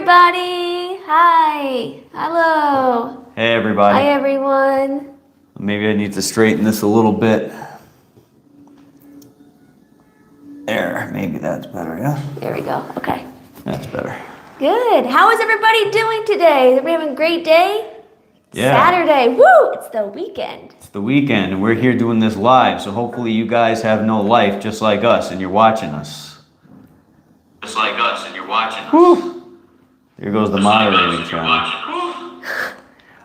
everybody. Hi. Hello. Hey, everybody. Hi, everyone. Maybe I need to straighten this a little bit. There, maybe that's better, yeah? There we go. Okay. That's better. Good. How is everybody doing today? Is everybody having a great day? Yeah. Saturday. Woo! It's the weekend. It's the weekend, and we're here doing this live, so hopefully you guys have no life just like us, and you're watching us. Just like us, and you're watching us. Woo! Here goes the moderating sound.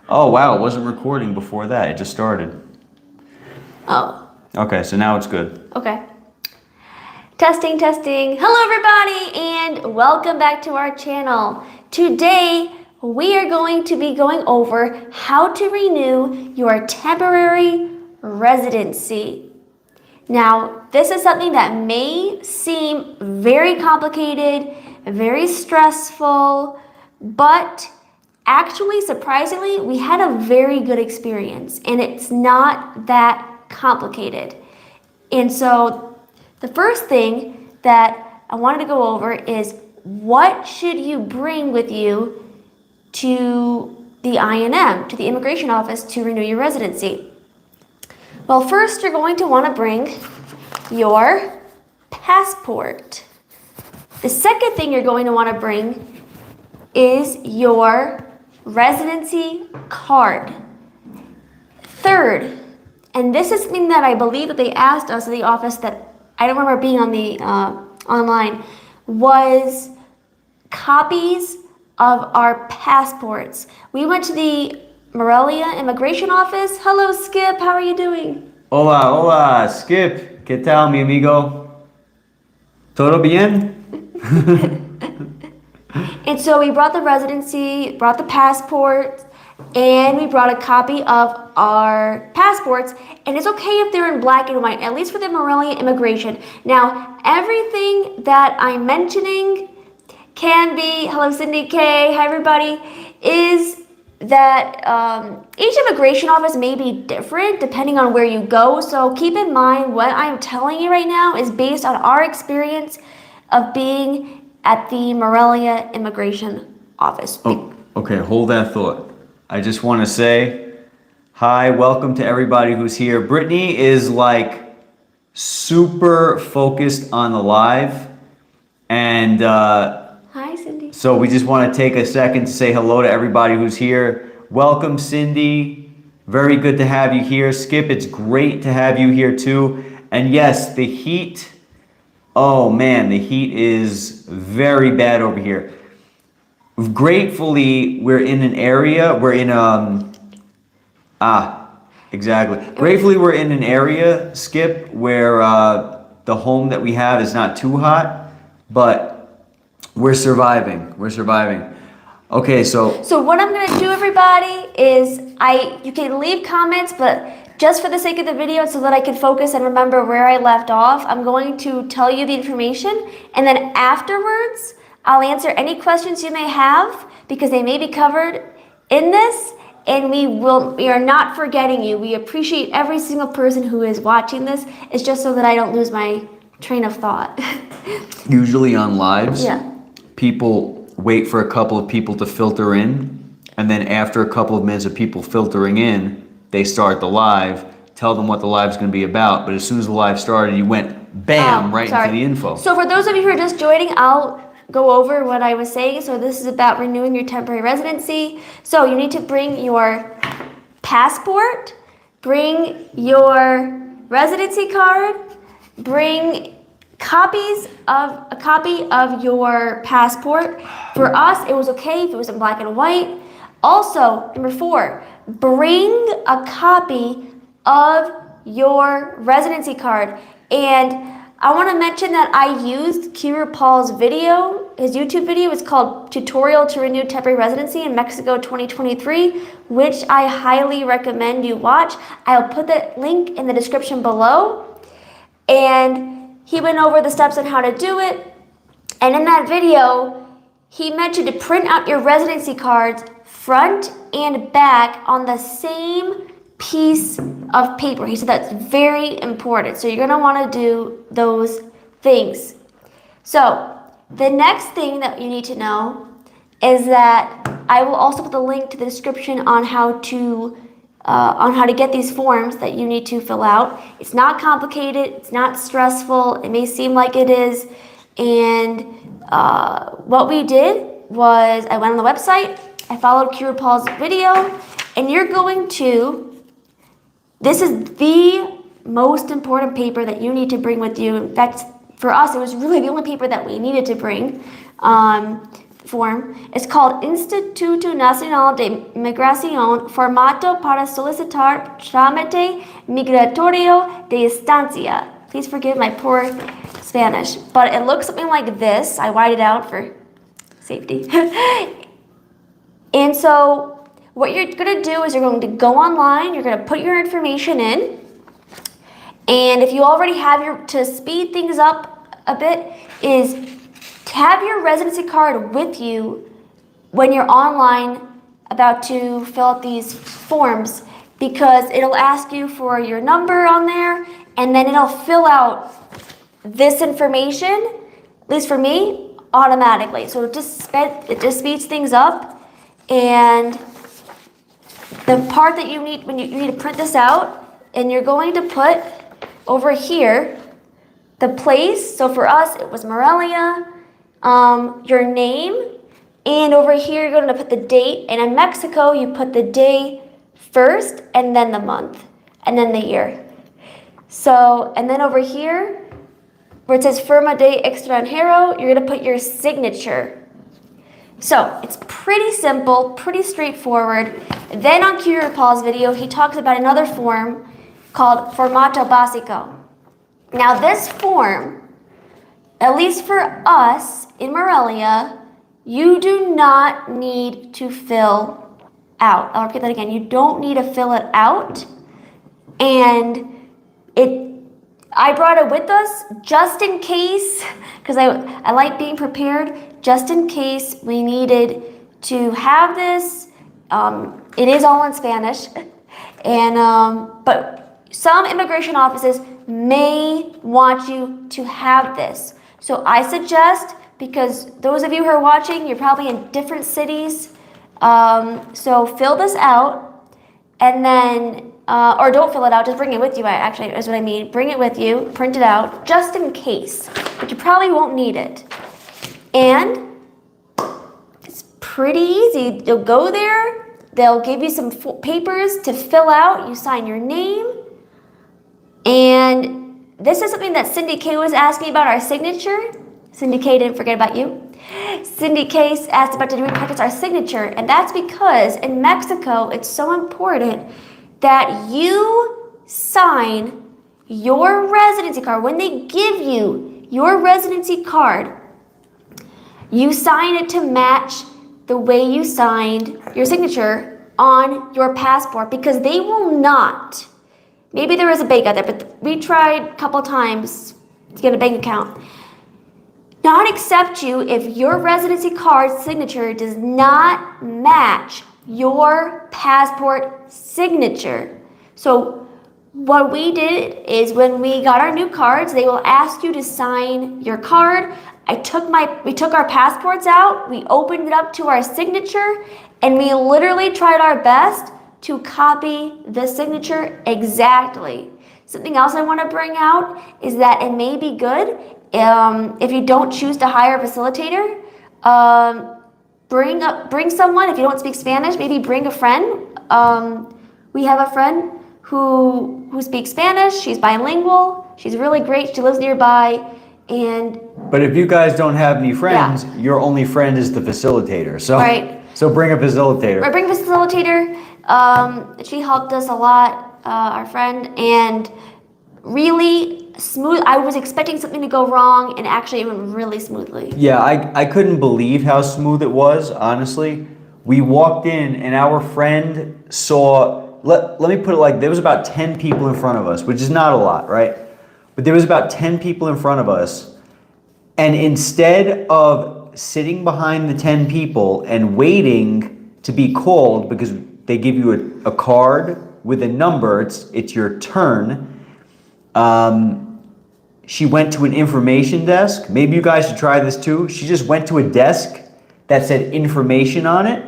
Oh, wow, it wasn't recording before that. It just started. Oh. Okay, so now it's good. Okay. Testing, testing. Hello, everybody, and welcome back to our channel. Today, we are going to be going over how to renew your temporary residency. Now, this is something that may seem very complicated, very stressful, but actually, surprisingly, we had a very good experience, and it's not that complicated. And so, the first thing that I wanted to go over is what should you bring with you to the INM, to the immigration office, to renew your residency? Well, first you're going to want to bring your passport. The second thing you're going to want to bring is your residency card. Third, and this is something that I believe that they asked us in the office that I don't remember being on the online, was copies of our passports. We went to the Morelia immigration office. Hello, Skip. How are you doing? Hola, hola, Skip. ¿Qué tal, mi amigo? ¿Todo bien? And so we brought the residency, brought the passport, and we brought a copy of our passports. And it's okay if they're in black and white, at least for the Morelia immigration. Now, everything that I'm mentioning can be, hello Cindy K, hi everybody, is that each immigration office may be different depending on where you go. So keep in mind what I'm telling you right now is based on our experience of being at the Morelia immigration office. Oh, okay, hold that thought. I just want to say hi, welcome to everybody who's here. Brittany is like super focused on the live, and hi, Cindy. So we just want to take a second to say hello to everybody who's here. Welcome, Cindy. Very good to have you here. Skip, it's great to have you here too. And yes, the heat, oh man, the heat is very bad over here. Gratefully, we're in an area, Gratefully, we're in an area, Skip, where the home that we have is not too hot, but we're surviving. We're surviving. Okay, so what I'm gonna do, everybody, is you can leave comments, but just for the sake of the video, so that I can focus and remember where I left off, I'm going to tell you the information, and then afterwards, I'll answer any questions you may have because they may be covered in this, and we are not forgetting you. We appreciate every single person who is watching this. It's just so that I don't lose my train of thought. Usually on lives, yeah, people wait for a couple of people to filter in, and then after a couple of minutes of people filtering in, they start the live, tell them what the live's going to be about, but as soon as the live started, you went bam, right into the info. So for those of you who are just joining, I'll go over what I was saying. So this is about renewing your temporary residency. So you need to bring your passport, bring your residency card, bring a copy of your passport. For us, it was okay if it was in black and white. Also, number 4, bring a copy of your residency card. And I want to mention that I used QRoo Paul's video. His YouTube video is called Tutorial to Renew Temporary Residency in Mexico 2023, which I highly recommend you watch. I'll put the link in the description below. And he went over the steps on how to do it. And in that video, he mentioned to print out your residency cards front and back on the same piece of paper. He said that's very important. So you're going to want to do those things. So the next thing that you need to know is that I will also put the link to the description on how to get these forms that you need to fill out. It's not complicated. It's not stressful. It may seem like it is. And what we did was I went on the website. I followed QRoo Paul's video, and you're going to. This is the most important paper that you need to bring with you. That's for us. It was really the only paper that we needed to bring. Form. It's called Instituto Nacional de Migración, Formato para solicitar trámite migratorio de estancia. Please forgive my poor Spanish, but it looks something like this. I whited it out for safety. And so what you're going to do is you're going to go online, you're going to put your information in, and if you already have to speed things up a bit, is to have your residency card with you when you're online about to fill out these forms, because it'll ask you for your number on there, and then it'll fill out this information, at least for me, automatically. So it just speeds things up. And the part that you need, when you need to print this out, and you're going to put over here the place. So for us, it was Morelia. Your name, and over here you're going to put the date, and in Mexico you put the day first and then the month and then the year. So, and then over here where it says firma de extranjero, you're going to put your signature. So it's pretty simple, pretty straightforward. Then on QRoo Paul's video, he talks about another form called formato básico. Now this form, at least for us in Morelia, you do not need to fill out. I'll repeat that again. You don't need to fill it out. And I brought it with us just in case, because I like being prepared, just in case we needed to have this. It is all in Spanish. And but some immigration offices may want you to have this. So I suggest, because those of you who are watching, you're probably in different cities, so fill this out, and then, or don't fill it out, just bring it with you, actually, is what I mean. Bring it with you, print it out, just in case, but you probably won't need it. And it's pretty easy. You'll go there, they'll give you some papers to fill out, you sign your name, and this is something that Cindy K was asking about, our signature. Cindy K, didn't forget about you. Cindy K asked about did we practice our signature, and that's because in Mexico it's so important that you sign your residency card. When they give you your residency card, you sign it to match the way you signed your signature on your passport, because they will not. Maybe there is a bank out there, but we tried a couple times to get a bank account. Not accept you if your residency card signature does not match your passport signature. So what we did is when we got our new cards, they will ask you to sign your card. We took our passports out, we opened it up to our signature, and we literally tried our best to copy the signature exactly. Something else I want to bring out is that it may be good if you don't choose to hire a facilitator. Bring someone. If you don't speak Spanish, maybe bring a friend. We have a friend who speaks Spanish. She's bilingual. She's really great. She lives nearby. But if you guys don't have any friends, your only friend is the facilitator. So right. So bring a facilitator. Or bring a facilitator. She helped us a lot, our friend, and really smooth. I was expecting something to go wrong, and actually it went really smoothly. Yeah, I couldn't believe how smooth it was, honestly. We walked in and our friend saw, let me put it like, there was about 10 people in front of us, which is not a lot, right? But there was about 10 people in front of us, and instead of sitting behind the 10 people and waiting to be called, because they give you a card with a number, it's your turn, she went to an information desk. Maybe you guys should try this too. She just went to a desk that said information on it,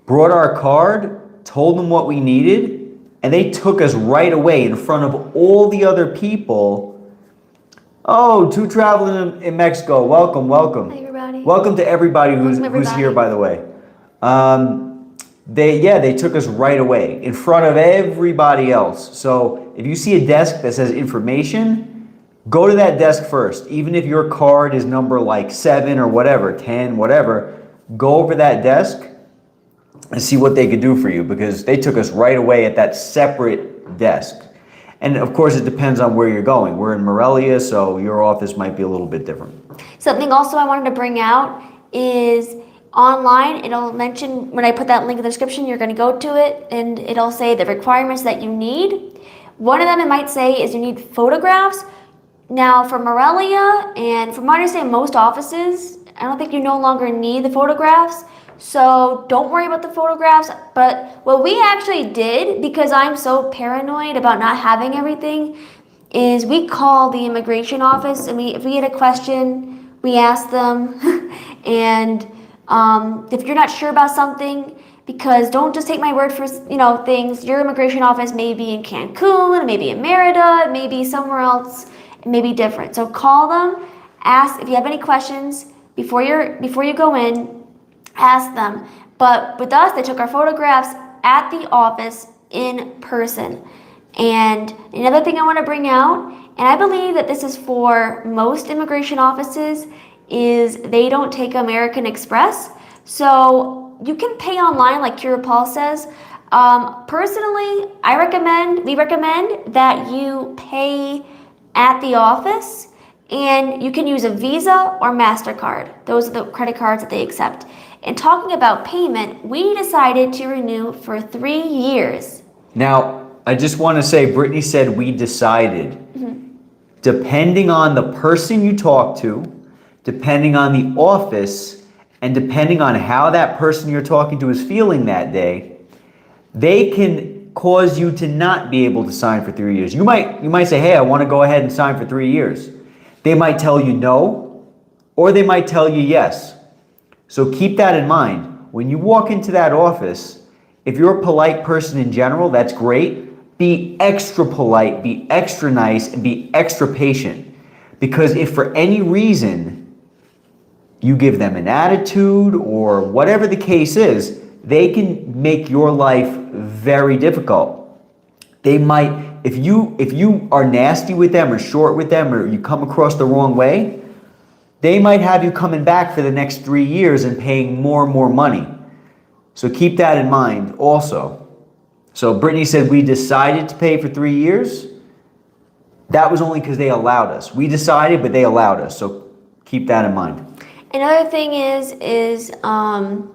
brought our card, told them what we needed, and they took us right away in front of all the other people. Oh, two traveling in Mexico. Welcome, welcome. Hi, everybody. Welcome to everybody who's here, by the way. They took us right away in front of everybody else. So if you see a desk that says information, go to that desk first. Even if your card is number like 7 or whatever, 10, whatever, go over that desk and see what they could do for you, because they took us right away at that separate desk. And of course, it depends on where you're going. We're in Morelia, so your office might be a little bit different. Something also I wanted to bring out is online, it'll mention, when I put that link in the description, you're going to go to it, and it'll say the requirements that you need. One of them it might say is you need photographs. Now, for Morelia, and from what I understand, most offices, I don't think you no longer need the photographs. So don't worry about the photographs. But what we actually did, because I'm so paranoid about not having everything, is we call the immigration office, and if we get a question, we ask them. And if you're not sure about something, because don't just take my word for things. Your immigration office may be in Cancun, it may be in Merida, it may be somewhere else, it may be different. So call them, ask if you have any questions before you go in. Ask them. But with us, they took our photographs at the office in person. And another thing I want to bring out, and I believe that this is for most immigration offices, is they don't take American Express. So you can pay online like QRoo Paul says. Personally, we recommend that you pay at the office, and you can use a Visa or MasterCard. Those are the credit cards that they accept. And talking about payment, we decided to renew for 3 years. Now, I just want to say, Brittany said we decided. Mm-hmm. Depending on the person you talk to, depending on the office, and depending on how that person you're talking to is feeling that day, they can cause you to not be able to sign for 3 years. You might say, hey, I want to go ahead and sign for 3 years. They might tell you no, or they might tell you yes. So keep that in mind. When you walk into that office, if you're a polite person in general, that's great. Be extra polite, be extra nice, and be extra patient. Because if for any reason you give them an attitude or whatever the case is, they can make your life very difficult. They might, if you are nasty with them or short with them or you come across the wrong way, they might have you coming back for the next 3 years and paying more and more money. So keep that in mind also. So Brittany said we decided to pay for 3 years. That was only because they allowed us. We decided, but they allowed us. So keep that in mind. Another thing is I'm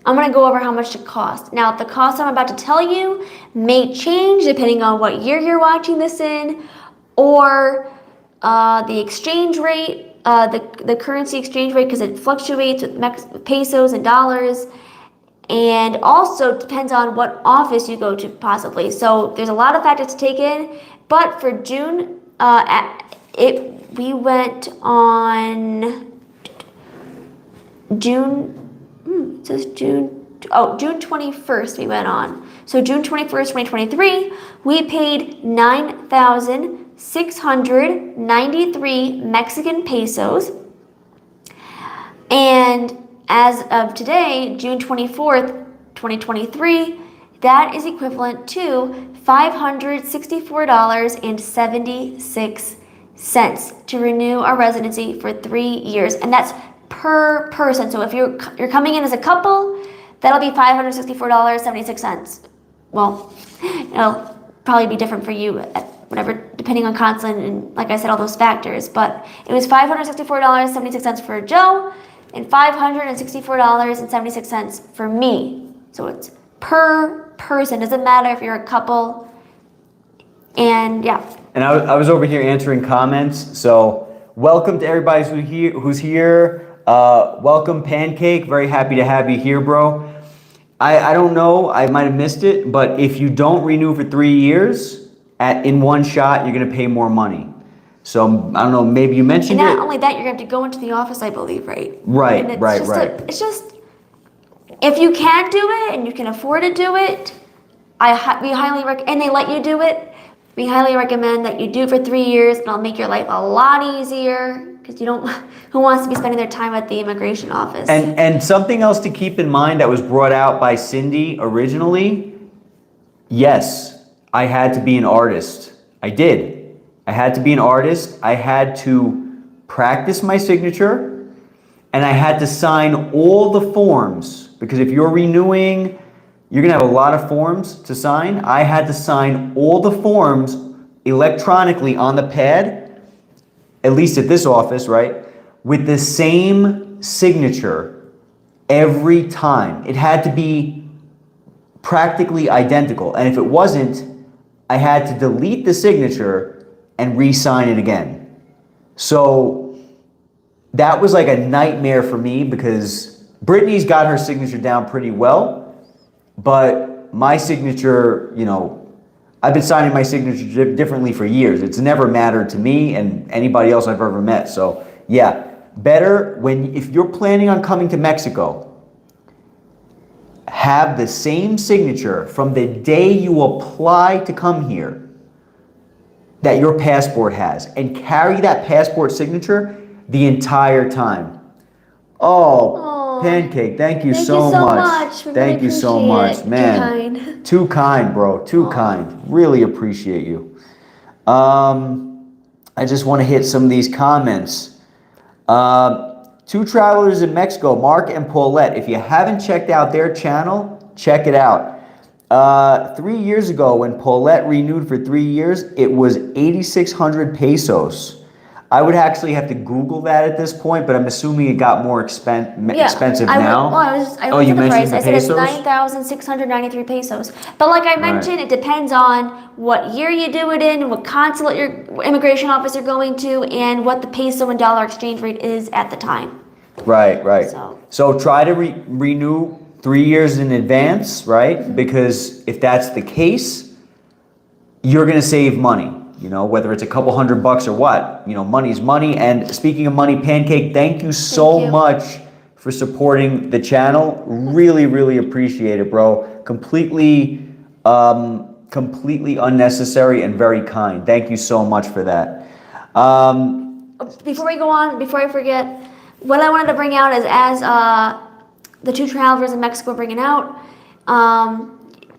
going to go over how much it costs. Now, the cost I'm about to tell you may change depending on what year you're watching this in, or the exchange rate, the currency exchange rate, because it fluctuates with pesos and dollars, and also depends on what office you go to possibly. So there's a lot of factors to take in. But for June, we went on June 21st we went on. So June 21st, 2023, we paid 9,693 Mexican pesos. And as of today, June 24th, 2023, that is equivalent to $564.76 to renew our residency for 3 years. And that's per person. So if you're coming in as a couple, that'll be $564.76. Well, it'll probably be different for you at whatever, depending on consulate and, like I said, all those factors. But it was $564.76 for Joe and $564.76 for me. So it's per person. Doesn't matter if you're a couple. And yeah. And I was over here answering comments. So welcome to everybody who's here. Welcome, Pancake. Very happy to have you here, bro. I don't know. I might have missed it. But if you don't renew for 3 years in one shot, you're going to pay more money. So I don't know, maybe you mentioned And not it. only that, you're going to have to go into the office, I believe, right? Right, And it's right, just right. it's just, if you can do it and you can afford to do it, we highly and they let you do it, we highly recommend that you do it for 3 years, and it'll make your life a lot easier, because you don't, who wants to be spending their time at the immigration office? And something else to keep in mind that was brought out by Cindy originally, yes, I had to be an artist. I did. I had to be an artist. I had to practice my signature, and I had to sign all the forms, because if you're renewing, you're gonna have a lot of forms to sign. I had to sign all the forms electronically on the pad, at least at this office, right? With the same signature every time. It had to be practically identical. And if it wasn't, I had to delete the signature and re-sign it again. So that was like a nightmare for me, because Brittany's got her signature down pretty well, but my signature, you know, I've been signing my signature differently for years. It's never mattered to me and anybody else I've ever met. So yeah, better if you're planning on coming to Mexico, have the same signature from the day you apply to come here that your passport has, and carry that passport signature the entire time. Oh, Pancake, thank you so much. Thank you so much, man. Too kind. Too kind, bro. Too kind. Really appreciate you. I just want to hit some of these comments. Two travelers in Mexico, Mark and Paulette. If you haven't checked out their channel, check it out. 3 years ago, when Paulette renewed for 3 years, it was 8,600 pesos. I would actually have to Google that at this point, but I'm assuming it got more expensive now. I looked at the price. The I said it's pesos? 9,693 pesos. But like I mentioned, it depends on what year you do it in, what consulate your immigration office you're going to, and what the peso and dollar exchange rate is at the time. Right, right. So try to renew 3 years in advance, right? Because if that's the case, you're going to save money. You know, whether it's a couple $100 or what, you know, money's money. And speaking of money, Pancake, thank you so much for supporting the channel. Really, really appreciate it, bro. Completely unnecessary and very kind. Thank you so much for that. Before we go on, before I forget, what I wanted to bring out is, as the two travelers in Mexico were bringing out,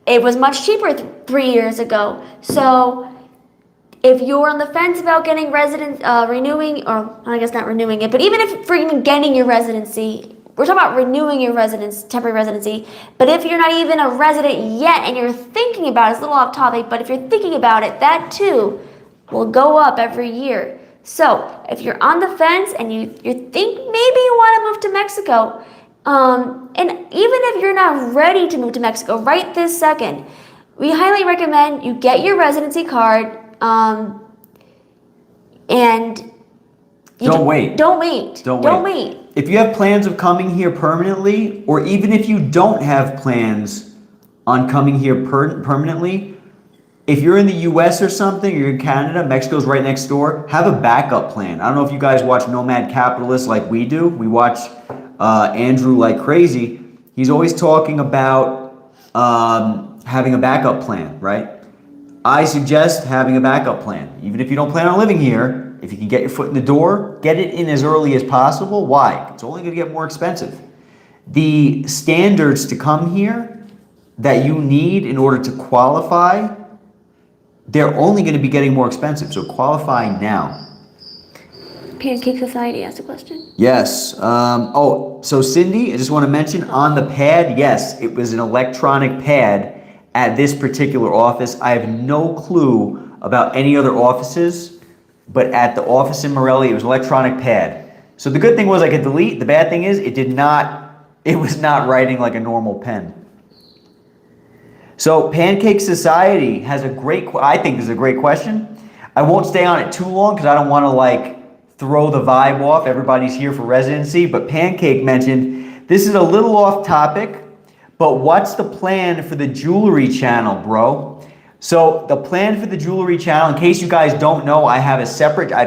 it was much cheaper 3 years ago. So if you're on the fence about getting renewing, or I guess not renewing it, but even if for even getting your residency, we're talking about renewing your temporary residency. But if you're not even a resident yet and you're thinking about it, it's a little off topic, but if you're thinking about it, that too will go up every year. So if you're on the fence and you think maybe you want to move to Mexico, and even if you're not ready to move to Mexico right this second, we highly recommend you get your residency card. And don't wait. Don't wait. If you have plans of coming here permanently, or even if you don't have plans on coming here permanently, if you're in the US or something, you're in Canada, Mexico's right next door, have a backup plan. I don't know if you guys watch Nomad Capitalists like we do. We watch Andrew like crazy. He's always talking about having a backup plan, right? I suggest having a backup plan. Even if you don't plan on living here, if you can get your foot in the door, get it in as early as possible. Why? It's only going to get more expensive. The standards to come here that you need in order to qualify, they're only going to be getting more expensive. So qualify now. Pancake Society asked a question. Yes. So Cindy, I just want to mention on the pad, yes, it was an electronic pad at this particular office. I have no clue about any other offices, but at the office in Morelli, it was electronic pad. So the good thing was I could delete. The bad thing is it was not writing like a normal pen. So Pancake Society has I think this is a great question. I won't stay on it too long because I don't want to like throw the vibe off. Everybody's here for residency, but Pancake mentioned, this is a little off topic, but what's the plan for the jewelry channel, bro? So the plan for the jewelry channel, in case you guys don't know, I have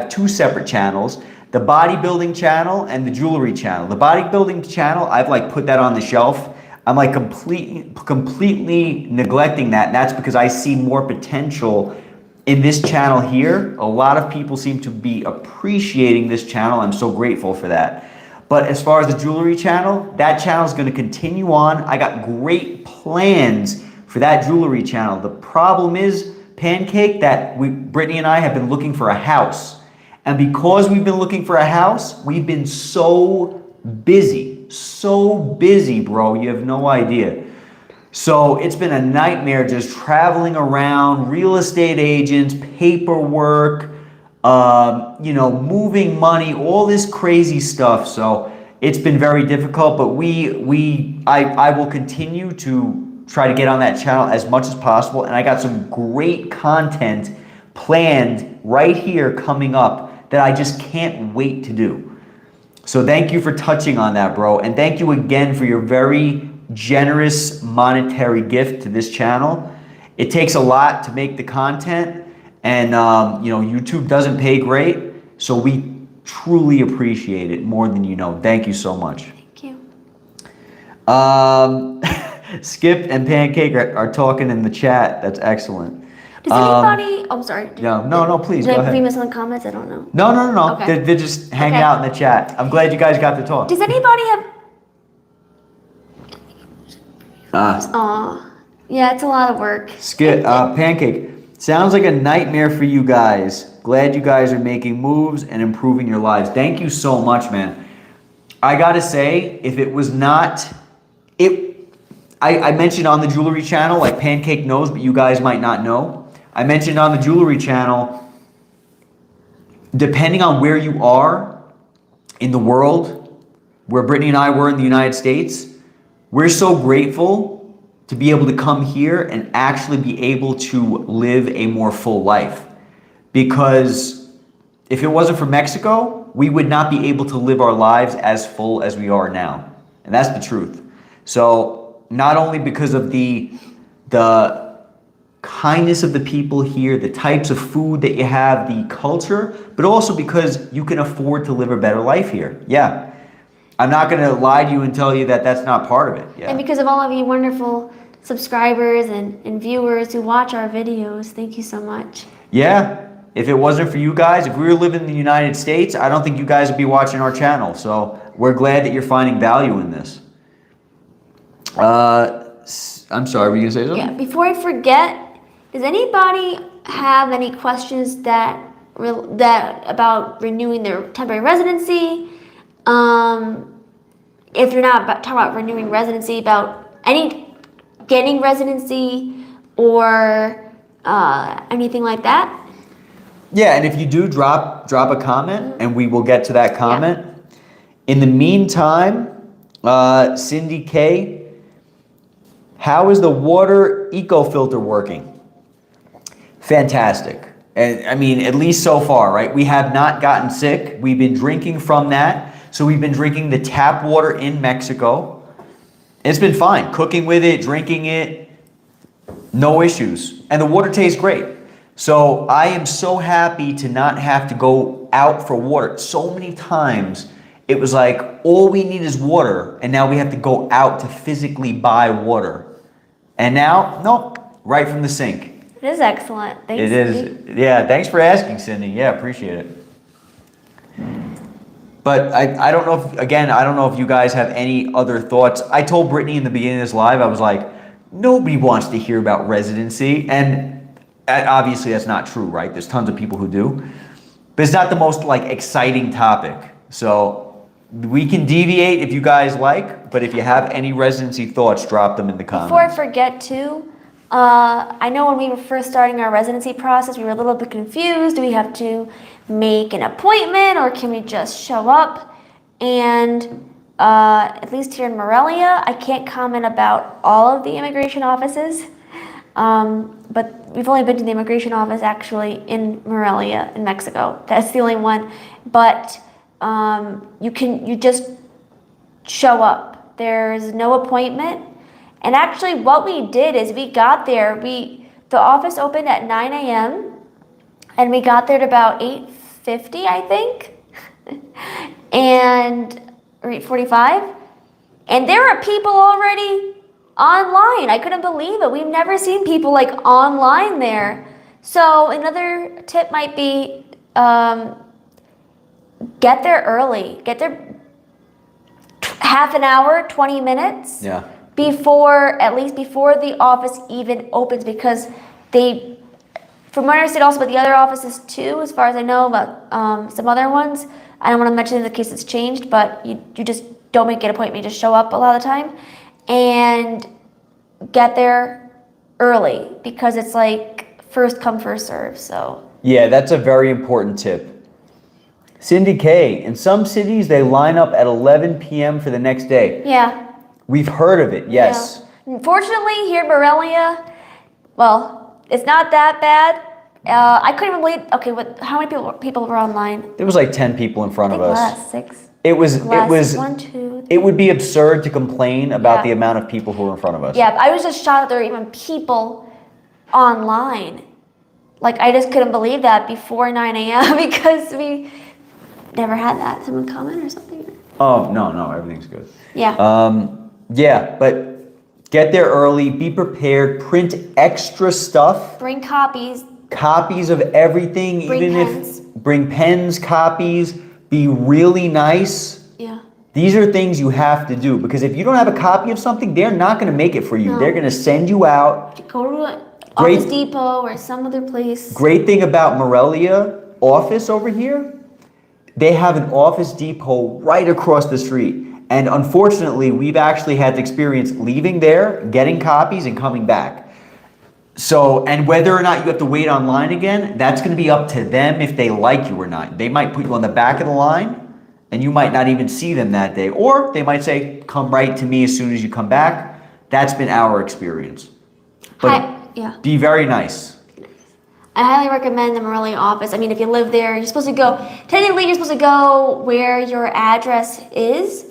two separate channels, the bodybuilding channel and the jewelry channel. The bodybuilding channel, I've like put that on the shelf. I'm like completely neglecting that. And that's because I see more potential in this channel here. A lot of people seem to be appreciating this channel. I'm so grateful for that. But as far as the jewelry channel, that channel is going to continue on. I got great plans for that jewelry channel. The problem is, Pancake, that Brittany and I have been looking for a house. And because we've been looking for a house, we've been so busy, bro. You have no idea. So it's been a nightmare just traveling around, real estate agents, paperwork, moving money, all this crazy stuff. So it's been very difficult, but I will continue to try to get on that channel as much as possible. And I got some great content planned right here coming up that I just can't wait to do. So thank you for touching on that, bro. And thank you again for your very generous monetary gift to this channel. It takes a lot to make the content, and YouTube doesn't pay great, so we truly appreciate it more than you know. Thank you so much. Thank you. Skip and Pancake are talking in the chat. That's excellent. Does anybody? I'm sorry. No, please go ahead. Did I miss some comments? I don't know. No. Okay. They're just hanging out in the chat. I'm glad you guys got to talk. Does anybody have? Yeah, it's a lot of work. Skip, Pancake. Sounds like a nightmare for you guys. Glad you guys are making moves and improving your lives. Thank you so much, man. I gotta say, if it was not I mentioned on the jewelry channel, like Pancake knows, but you guys might not know. I mentioned on the jewelry channel, depending on where you are in the world, where Brittany and I were in the United States, we're so grateful to be able to come here and actually be able to live a more full life. Because if it wasn't for Mexico, we would not be able to live our lives as full as we are now. And that's the truth. So not only because of the kindness of the people here, the types of food that you have, the culture, but also because you can afford to live a better life here. Yeah. I'm not going to lie to you and tell you that that's not part of it. Yeah. And because of all of you wonderful subscribers and viewers who watch our videos, thank you so much. Yeah. If it wasn't for you guys, if we were living in the United States, I don't think you guys would be watching our channel. So we're glad that you're finding value in this. I'm sorry, were you going to say something? Yeah, before I forget, does anybody have any questions that about renewing their temporary residency? If you're not talking about renewing residency, about getting residency or anything like that? Yeah, and if you do, drop a comment, and we will get to that comment. Yeah. In the meantime, Cindy K, how is the water eco-filter working? Fantastic. And I mean, at least so far, right? We have not gotten sick. We've been drinking from that. So we've been drinking the tap water in Mexico. It's been fine. Cooking with it, drinking it, no issues. And the water tastes great. So I am so happy to not have to go out for water. So many times it was like, all we need is water, and now we have to go out to physically buy water. And now, nope, right from the sink. It is excellent. Thanks. It is. Yeah, thanks for asking, Cindy. Yeah, appreciate it. But I don't know if, again, I don't know if you guys have any other thoughts. I told Brittany in the beginning of this live, I was like, nobody wants to hear about residency. And obviously that's not true, right? There's tons of people who do. But it's not the most like exciting topic. So we can deviate if you guys like, but if you have any residency thoughts, drop them in the comments. Before I forget too, I know when we were first starting our residency process, we were a little bit confused. Do we have to make an appointment or can we just show up? And at least here in Morelia, I can't comment about all of the immigration offices, but we've only been to the immigration office actually in Morelia in Mexico. That's the only one. But you just show up. There's no appointment. And actually what we did is we got there, the office opened at 9 a.m. and we got there at about 8:50, I think, or 8:45, and there were people already online. I couldn't believe it. We've never seen people like online there. So another tip might be get there early. Get there half an hour, 20 minutes. Yeah. At least before the office even opens, because from what I understand also about the other offices too, as far as I know about some other ones, I don't want to mention in the case it's changed, but you just don't make an appointment, you just show up a lot of the time, and get there early, because it's like first come, first serve, so. Yeah, that's a very important tip. Cindy K, in some cities, they line up at 11 p.m. for the next day. Yeah. We've heard of it, yes. Yeah. Unfortunately, here in Morelia, well, it's not that bad. I couldn't even believe, okay, how many people were online? There was like 10 people in front of us. Less, 6. It was, 1, 2, 3. It would be absurd to complain about the amount of people who were in front of us. Yeah, I was just shocked that there were even people online. Like, I just couldn't believe that before 9 a.m. because we never had that. Someone comment or something? Oh, no, everything's good. Yeah. Yeah, but get there early, be prepared, print extra stuff. Bring copies. Copies of everything, bring pens, copies, be really nice. Yeah. These are things you have to do, because if you don't have a copy of something, they're not going to make it for you. No. They're going to send you out. Go to Office Depot or some other place. Great thing about Morelia office over here, they have an Office Depot right across the street. And unfortunately, we've actually had the experience leaving there, getting copies, and coming back. So, and whether or not you have to wait online again, that's going to be up to them if they like you or not. They might put you on the back of the line, and you might not even see them that day. Or they might say, come right to me as soon as you come back. That's been our experience. But be very nice. I highly recommend the Morelia office. I mean, if you live there, technically you're supposed to go where your address is.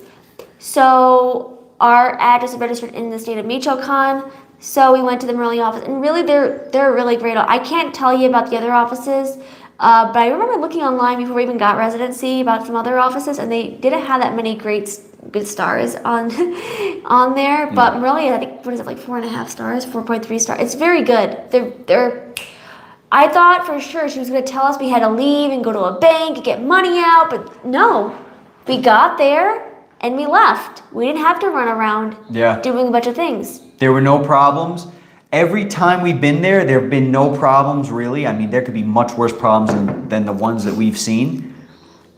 So our address is registered in the state of Michoacan. So we went to the Morelia office, and really they're really great. I can't tell you about the other offices, but I remember looking online before we even got residency about some other offices, and they didn't have that many good stars on there. But Morelia, I think, what is it, like 4.5 stars, 4.3 stars? It's very good. I thought for sure she was going to tell us we had to leave and go to a bank and get money out, but no, we got there and we left. We didn't have to run around doing a bunch of things. There were no problems. Every time we've been there have been no problems, really. I mean, there could be much worse problems than the ones that we've seen.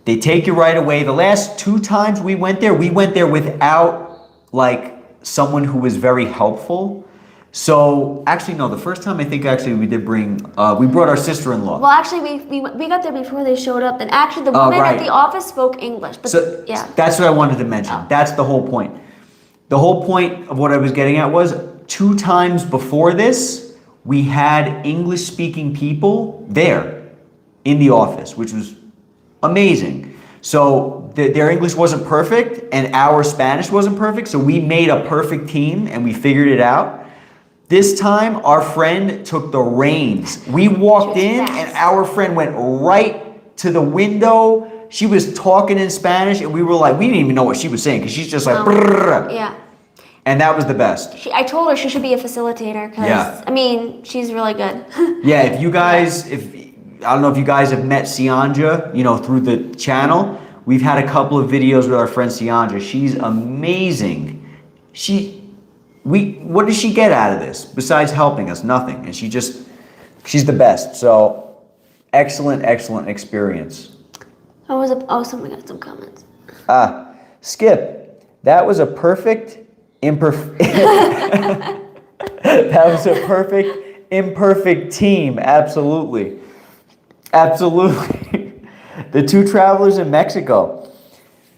They take you right away. The last 2 times we went there without, like, someone who was very helpful. So, actually, no, the first time I think we did we brought our sister-in-law. Well, actually, we got there before they showed up, and actually the woman at the office spoke English. But so, that's what I wanted to mention. That's the whole point. The whole point of what I was getting at was 2 times before this, we had English-speaking people there in the office, which was amazing. So their English wasn't perfect, and our Spanish wasn't perfect, so we made a perfect team, and we figured it out. This time, our friend took the reins. We walked in, and our friend went right to the window. She was talking in Spanish, and we were like, we didn't even know what she was saying, because she's just like, brrr. Yeah. And that was the best. I told her she should be a facilitator, because, I mean, she's really good. Yeah, if you guys, I don't know if you guys have met Sianja, through the channel. We've had a couple of videos with our friend Sianja. She's amazing. What does she get out of this besides helping us? Nothing. And she's the best. So, excellent experience. Someone got some comments. Skip, that was a perfect imperfect team. Absolutely. The 2 travelers in Mexico.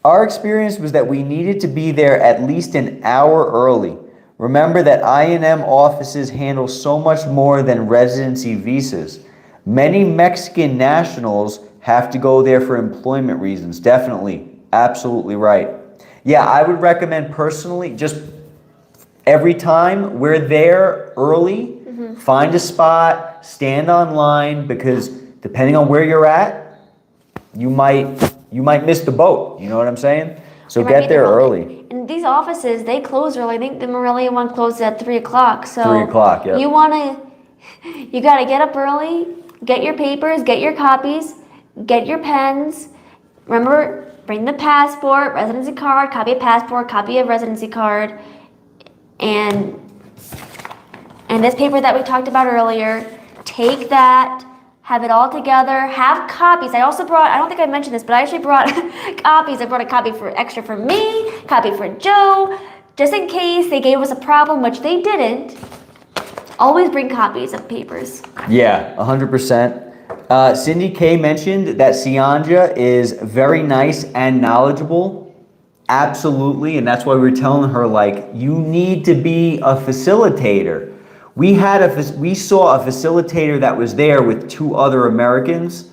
Our experience was that we needed to be there at least an hour early. Remember that I&M offices handle so much more than residency visas. Many Mexican nationals have to go there for employment reasons. Definitely. Absolutely right. Yeah, I would recommend personally, just every time we're there early, Find a spot, stand online, because depending on where you're at, you might miss the boat. You know what I'm saying? So get there early. And these offices, they close early. I think the Morelia one closes at 3 o'clock. So 3 o'clock, yeah. You gotta get up early, get your papers, get your copies, get your pens. Remember, bring the passport, residency card, copy of passport, copy of residency card, and this paper that we talked about earlier. Take that, have it all together, have copies. I also brought, I don't think I mentioned this, but I actually brought copies. I brought a copy extra for me, copy for Joe, just in case they gave us a problem, which they didn't. Always bring copies of papers. Yeah, 100%. Cindy K mentioned that Sianja is very nice and knowledgeable. Absolutely, and that's why we were telling her, like, you need to be a facilitator. We saw a facilitator that was there with 2 other Americans,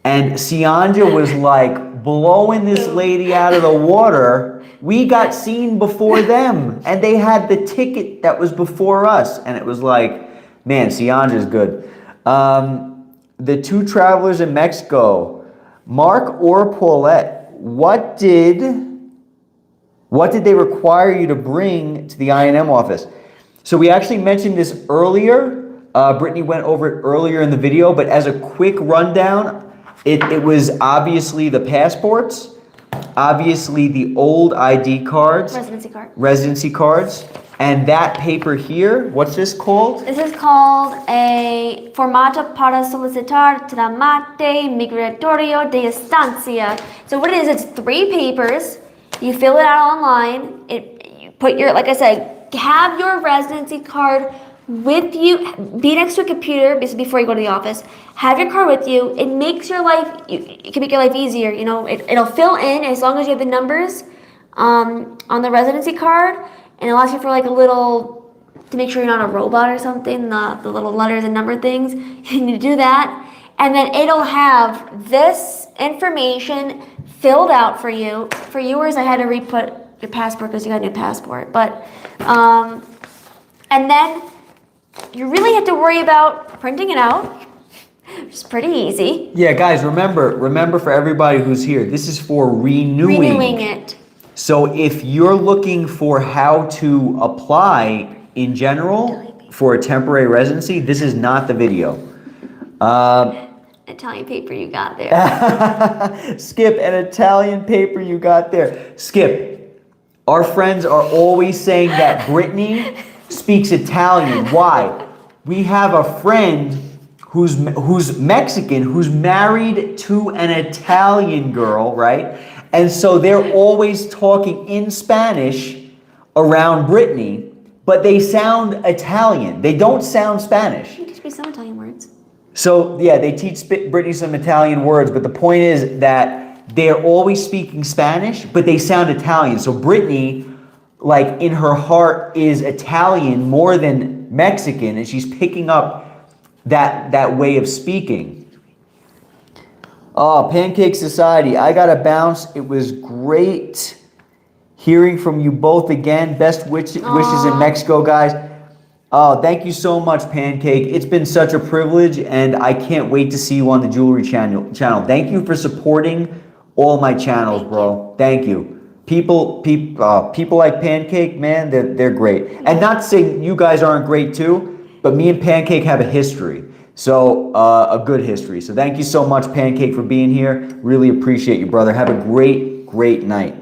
and Sianja was like blowing this lady out of the water. We got seen before them, and they had the ticket that was before us, and it was like, man, Sianja's good. The 2 travelers in Mexico, Mark or Paulette, what did they require you to bring to the INM office? So we actually mentioned this earlier. Brittany went over it earlier in the video, but as a quick rundown, it was obviously the passports, obviously the old ID cards, residency cards, and that paper here. What's this called? This is called a formato para solicitar trámite migratorio de estancia. So what it is, it's 3 papers. You fill it out online. You put your, like I said, have your residency card with you. Be next to a computer before you go to the office. Have your card with you. It makes your life, it can make your life easier. You know, it'll fill in as long as you have the numbers on the residency card, and it'll ask you for like a little, to make sure you're not a robot or something, the little letters and number things. You need to do that. And then it'll have this information filled out for you. For yours, I had to re-put your passport because you got a new passport. But, and then you really have to worry about printing it out, which is pretty easy. Yeah, guys, remember for everybody who's here, this is for renewing it. So if you're looking for how to apply in general for a temporary residency, this is not the video. Italian paper you got there. Skip, an Italian paper you got there. Skip, our friends are always saying that Brittany speaks Italian. Why? We have a friend who's Mexican, who's married to an Italian girl, right? And so they're always talking in Spanish around Brittany, but they sound Italian. They don't sound Spanish. You teach me some Italian words. So yeah, they teach Brittany some Italian words, but the point is that they're always speaking Spanish, but they sound Italian. So Brittany, like in her heart, is Italian more than Mexican, and she's picking up that way of speaking. Oh, Pancake Society, I gotta bounce. It was great hearing from you both again. Best wishes in Mexico, guys. Oh, thank you so much, Pancake. It's been such a privilege, and I can't wait to see you on the Jewelry channel. Thank you for supporting all my channels, bro. Thank you. People like Pancake, man, they're great. And not to say you guys aren't great too, but me and Pancake have a history. So, a good history. So thank you so much, Pancake, for being here. Really appreciate you, brother. Have a great night.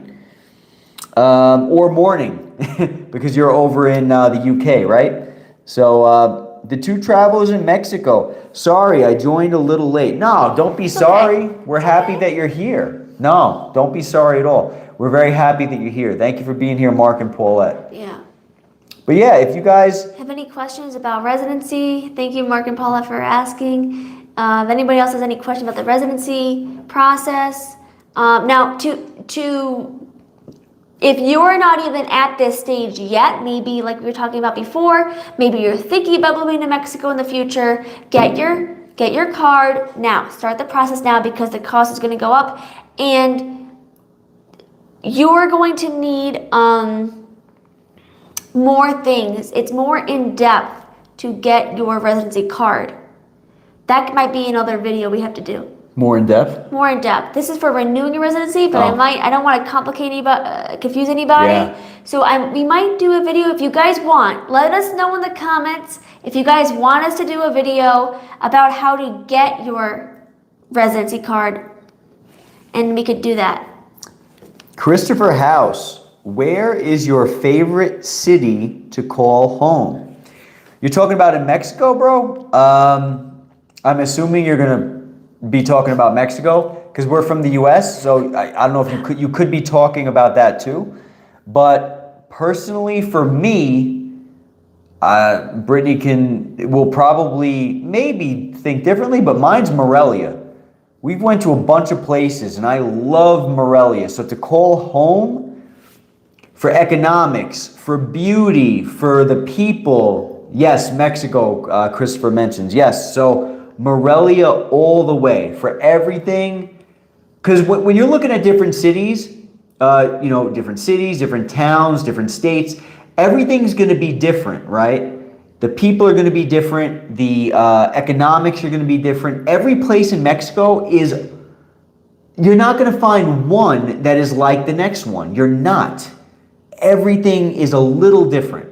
Or morning, because you're over in the UK, right? So, the 2 travelers in Mexico. Sorry, I joined a little late. No, don't be sorry. Okay. We're happy that you're here. No, don't be sorry at all. We're very happy that you're here. Thank you for being here, Mark and Paulette. Yeah. But yeah, if you guys have any questions about residency, thank you, Mark and Paula, for asking. If anybody else has any questions about the residency process, now if you're not even at this stage yet, maybe like we were talking about before, maybe you're thinking about moving to Mexico in the future, get your card now. Start the process now, because the cost is going to go up, and you're going to need more things. It's more in depth to get your residency card. That might be another video we have to do. More in depth? More in depth. This is for renewing your residency, but I don't want to confuse anybody. Yeah. So we might do a video if you guys want. Let us know in the comments if you guys want us to do a video about how to get your residency card, and we could do that. Christopher House, where is your favorite city to call home? You're talking about in Mexico, bro? I'm assuming you're gonna be talking about Mexico because we're from the U.S. So I don't know if you could be talking about that too. But personally, for me, Brittany will probably maybe think differently, but mine's Morelia. We've went to a bunch of places, and I love Morelia. So to call home for economics, for beauty, for the people, yes, Mexico, Christopher mentions, yes. So Morelia all the way for everything. Because when you're looking at different cities, different cities, different towns, different states, everything's going to be different, right? The people are going to be different. The economics are going to be different. Every place in Mexico you're not going to find one that is like the next one. You're not. Everything is a little different.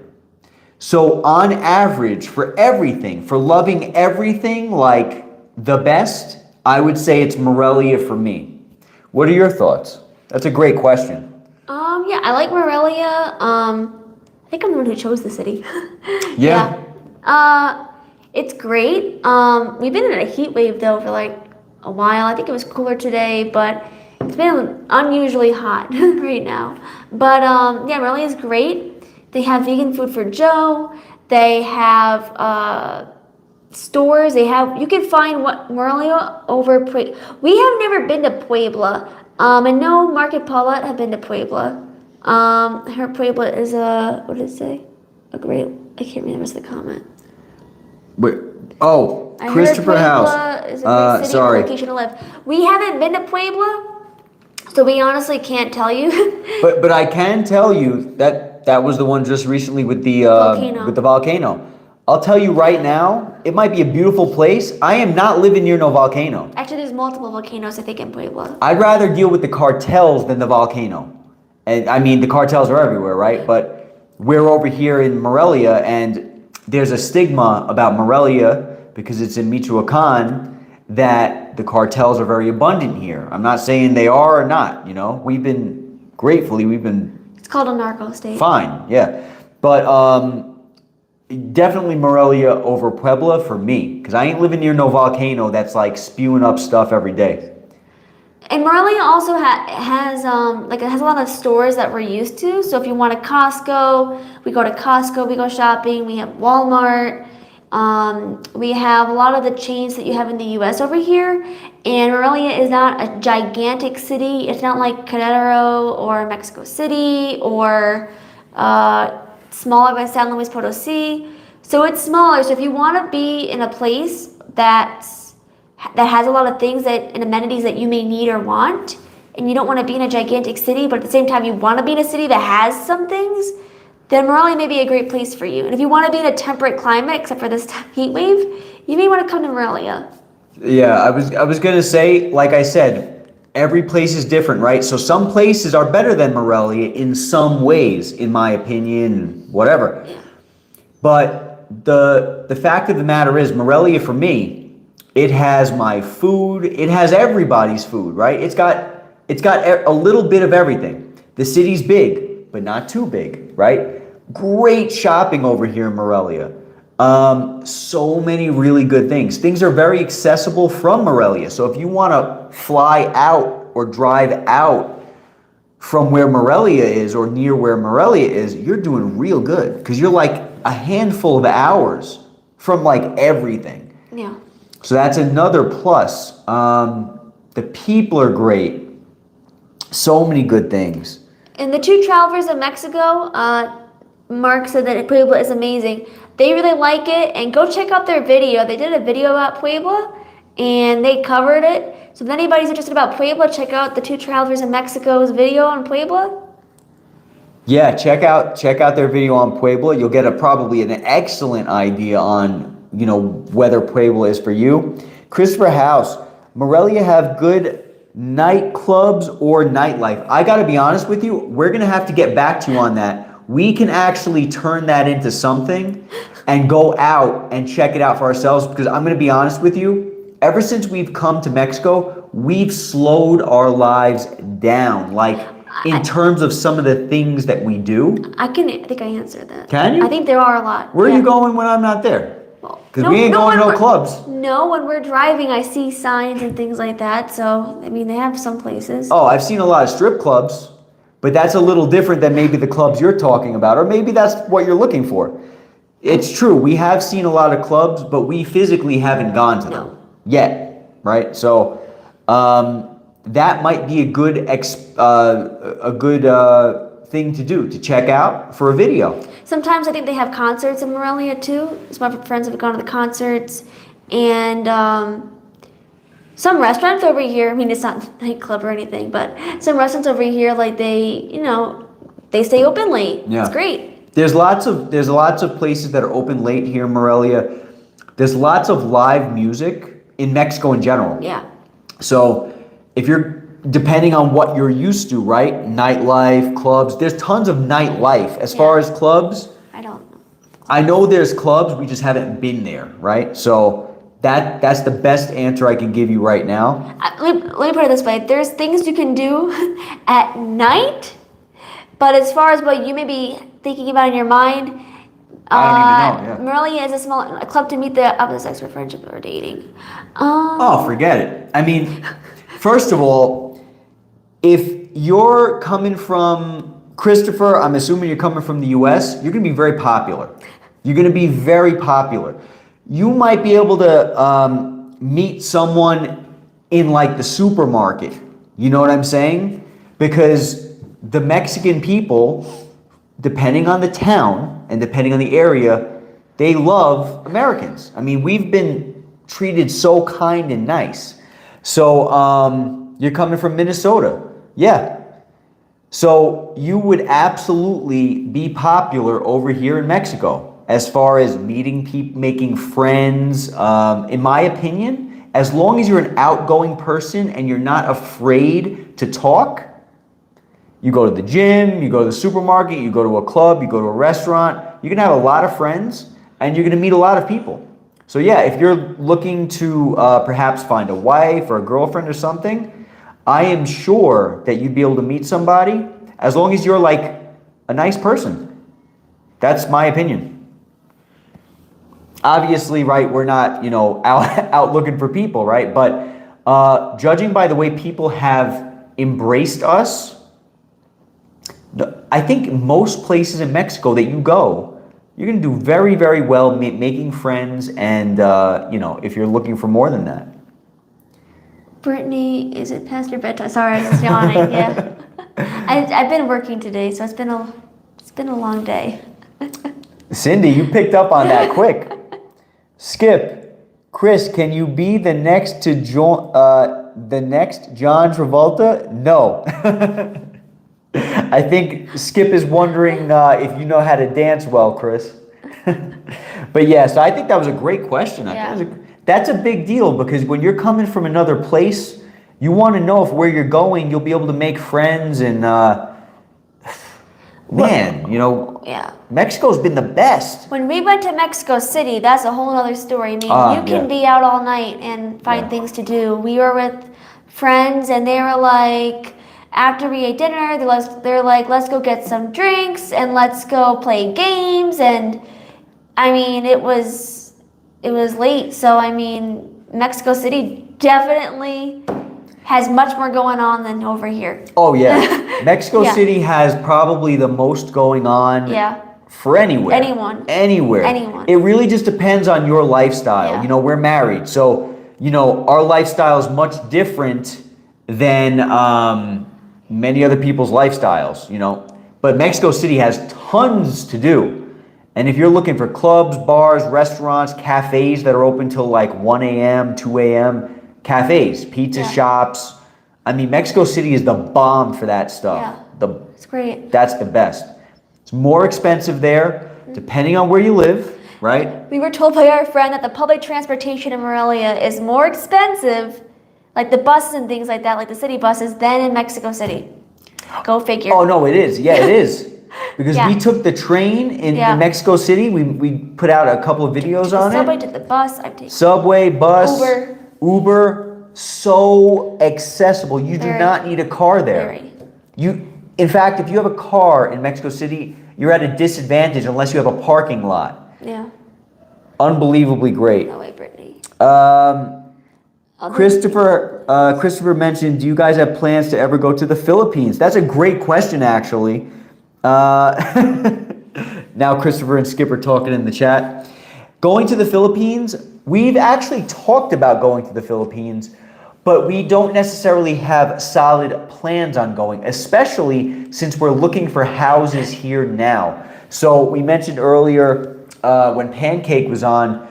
So on average, for everything, for loving everything like the best, I would say it's Morelia for me. What are your thoughts? That's a great question. Yeah, I like Morelia. I think I'm the one who chose the city. Yeah. It's great. We've been in a heat wave though for like a while. I think it was cooler today, but it's been unusually hot right now. But yeah, Morelia is great. They have vegan food for Joe. They have stores. You can find Morelia over Puebla. We have never been to Puebla. I know Mark and Paulette have been to Puebla. I heard Puebla is what did it say? I can't remember the comment. Wait, Christopher House. Is a great city sorry. location to live. We haven't been to Puebla, so we honestly can't tell you. but I can tell you that was the one just recently with the volcano. I'll tell you right now, it might be a beautiful place. I am not living near no volcano. Actually, there's multiple volcanoes, I think, in Puebla. I'd rather deal with the cartels than the volcano. And I mean, the cartels are everywhere, right? But we're over here in Morelia, and there's a stigma about Morelia because it's in Michoacan that the cartels are very abundant here. I'm not saying they are or not, We've been It's called a narco state. Fine, yeah. But definitely Morelia over Puebla for me, because I ain't living near no volcano that's like spewing up stuff every day. And Morelia also has a lot of stores that we're used to. So if you want a Costco, we go to Costco, we go shopping. We have Walmart. We have a lot of the chains that you have in the U.S. over here. And Morelia is not a gigantic city. It's not like Querétaro or Mexico City or smaller than San Luis Potosí. So it's smaller. So if you want to be in a place that has a lot of things and amenities that you may need or want, and you don't want to be in a gigantic city, but at the same time you want to be in a city that has some things, then Morelia may be a great place for you. And if you want to be in a temperate climate, except for this heat wave, you may want to come to Morelia. Yeah, I was gonna say, like I said, every place is different, right? So some places are better than Morelia in some ways, in my opinion, whatever. Yeah. But the fact of the matter is, Morelia for me, it has my food. It has everybody's food, right? It's got a little bit of everything. The city's big, but not too big, right? Great shopping over here in Morelia. So many really good things. Things are very accessible from Morelia. So if you want to fly out or drive out from where Morelia is or near where Morelia is, you're doing real good because you're like a handful of hours from like everything. Yeah. So that's another plus. The people are great. So many good things. And the two travelers of Mexico, Mark said that Puebla is amazing. They really like it, and go check out their video. They did a video about Puebla, and they covered it. So if anybody's interested about Puebla, check out the two travelers of Mexico's video on Puebla. Yeah, check out their video on Puebla. You'll get probably an excellent idea on, whether Puebla is for you. Christopher House, Morelia have good nightclubs or nightlife? I got to be honest with you, we're going to have to get back to you on that. We can actually turn that into something and go out and check it out for ourselves, because I'm going to be honest with you, ever since we've come to Mexico, we've slowed our lives down. Like, in terms of some of the things that we do. I think I answered that. Can you? I think there are a lot. Where are you going when I'm not there? Because we ain't going to no clubs. No, when we're driving, I see signs and things like that. So, I mean, they have some places. Oh, I've seen a lot of strip clubs, but that's a little different than maybe the clubs you're talking about, or maybe that's what you're looking for. It's true, we have seen a lot of clubs, but we physically haven't gone to them yet, right? So, that might be a good thing to do, to check out for a video. Sometimes I think they have concerts in Morelia too. Some of my friends have gone to the concerts, and some restaurants over here. I mean, it's not a nightclub or anything, but some restaurants over here, like they stay open late. Yeah. It's great. There's lots of places that are open late here in Morelia. There's lots of live music in Mexico in general. Yeah. So if you're, depending on what you're used to, right? Nightlife, clubs. There's tons of nightlife. As far as clubs, I don't know. I know there's clubs, we just haven't been there, right? So that's the best answer I can give you right now. Let me put it this way. There's things you can do at night, but as far as what you may be thinking about in your mind, I don't even know. Morelia is a club to meet the opposite sex for friendship or dating. Oh, forget it. I mean, first of all, if you're coming from Christopher, I'm assuming you're coming from the US, you're going to be very popular. You're going to be very popular. You might be able to meet someone in like the supermarket. You know what I'm saying? Because the Mexican people, depending on the town and depending on the area, they love Americans. I mean, we've been treated so kind and nice. So you're coming from Minnesota. Yeah. So you would absolutely be popular over here in Mexico as far as meeting people, making friends. In my opinion, as long as you're an outgoing person and you're not afraid to talk, you go to the gym, you go to the supermarket, you go to a club, you go to a restaurant, you're going to have a lot of friends and you're going to meet a lot of people. So yeah, if you're looking to perhaps find a wife or a girlfriend or something, I am sure that you'd be able to meet somebody as long as you're like a nice person. That's my opinion. Obviously, right, we're not, out looking for people, right? But judging by the way people have embraced us, I think most places in Mexico that you go, you're going to do very, very well making friends and, if you're looking for more than that. Brittany, is it past your bedtime? Sorry, I was yawning. Yeah. I've been working today, so it's been a long day. Cindy, you picked up on that quick. Skip, Chris, can you be the next John Travolta? No. I think Skip is wondering if you know how to dance well, Chris. But yeah, so I think that was a great question. Yeah. That's a big deal because when you're coming from another place, you want to know if where you're going, you'll be able to make friends and, yeah. Mexico's been the best. When we went to Mexico City, that's a whole other story. I mean, you can be out all night and find things to do. We were with friends and they were like, after we ate dinner, they're like, let's go get some drinks and let's go play games. And I mean, it was late. So, I mean, Mexico City definitely has much more going on than over here. Oh, yeah. Mexico City has probably the most going on for anywhere. Anywhere. It really just depends on your lifestyle. Yeah. We're married. So, our lifestyle is much different than many other people's lifestyles, But Mexico City has tons to do. And if you're looking for clubs, bars, restaurants, cafes that are open till like 1 a.m., 2 a.m., cafes, pizza shops. I mean, Mexico City is the bomb for that stuff. Yeah, it's great. That's the best. It's more expensive there, depending on where you live, right? We were told by our friend that the public transportation in Morelia is more expensive, like the buses and things like that, like the city buses, than in Mexico City. Go figure. Oh, no, it is. Yeah, it is. Because Yeah. we took the train in Mexico City. We put out a couple of videos on Subway, it. to the bus, I've taken. Subway, bus, Uber. Uber, so accessible. You do Very. not need a car there. Very. In fact, if you have a car in Mexico City, you're at a disadvantage unless you have a parking lot. Yeah. Unbelievably great. No way, Brittany. Christopher mentioned, do you guys have plans to ever go to the Philippines? That's a great question, actually. Now Christopher and Skip are talking in the chat. Going to the Philippines, we've actually talked about going to the Philippines, but we don't necessarily have solid plans on going, especially since we're looking for houses here now. So we mentioned earlier when Pancake was on,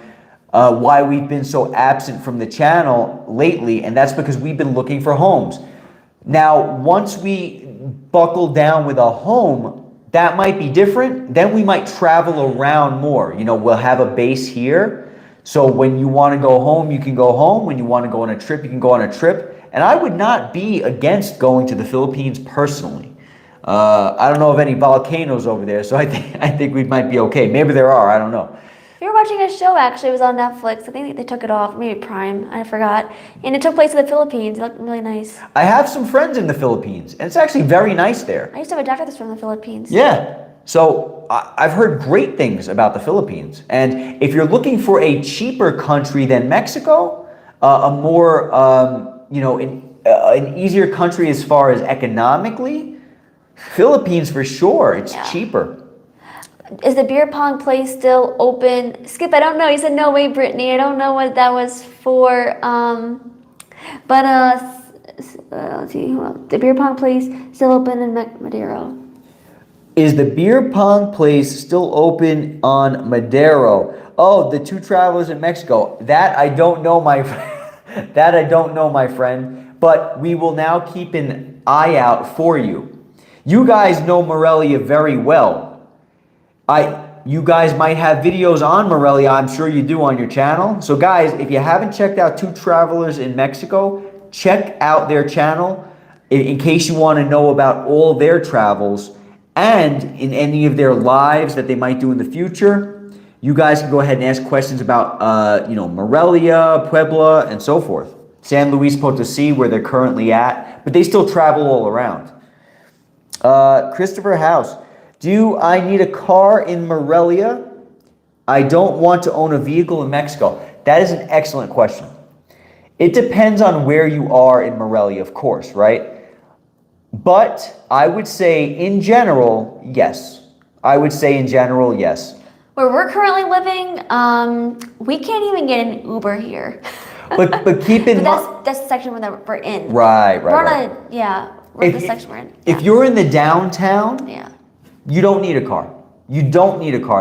why we've been so absent from the channel lately, and that's because we've been looking for homes. Now, once we buckle down with a home, that might be different. Then we might travel around more. You know, we'll have a base here. So when you want to go home, you can go home. When you want to go on a trip, you can go on a trip. And I would not be against going to the Philippines personally. I don't know of any volcanoes over there, so I think we might be okay. Maybe there are, I don't know. We were watching a show, actually. It was on Netflix. I think they took it off, maybe Prime. I forgot. And it took place in the Philippines. It looked really nice. I have some friends in the Philippines, and it's actually very nice there. I used to have a doctor that's from the Philippines. Yeah. So I've heard great things about the Philippines. And if you're looking for a cheaper country than Mexico, a more, an easier country as far as economically, Philippines for sure. It's cheaper. Is the beer pong place still open? Skip, I don't know. You said no way, Brittany. I don't know what that was for. Let's see. The beer pong place still open in Madero. Is the beer pong place still open on Madero? Oh, the two travelers in Mexico. That I don't know, my friend. But we will now keep an eye out for you. You guys know Morelia very well. You guys might have videos on Morelia. I'm sure you do on your channel. So guys, if you haven't checked out Two Travelers in Mexico, check out their channel in case you want to know about all their travels and in any of their lives that they might do in the future. You guys can go ahead and ask questions about, Morelia, Puebla, and so forth. San Luis Potosí, where they're currently at, but they still travel all around. Christopher House. Do I need a car in Morelia? I don't want to own a vehicle in Mexico. That is an excellent question. It depends on where you are in Morelia, of course, right? But I would say in general, yes. Where we're currently living, we can't even get an Uber here. But keep in mind... That's the section that we're in. Right. We're in the section we're in. If you're in the downtown... Yeah. You don't need a car.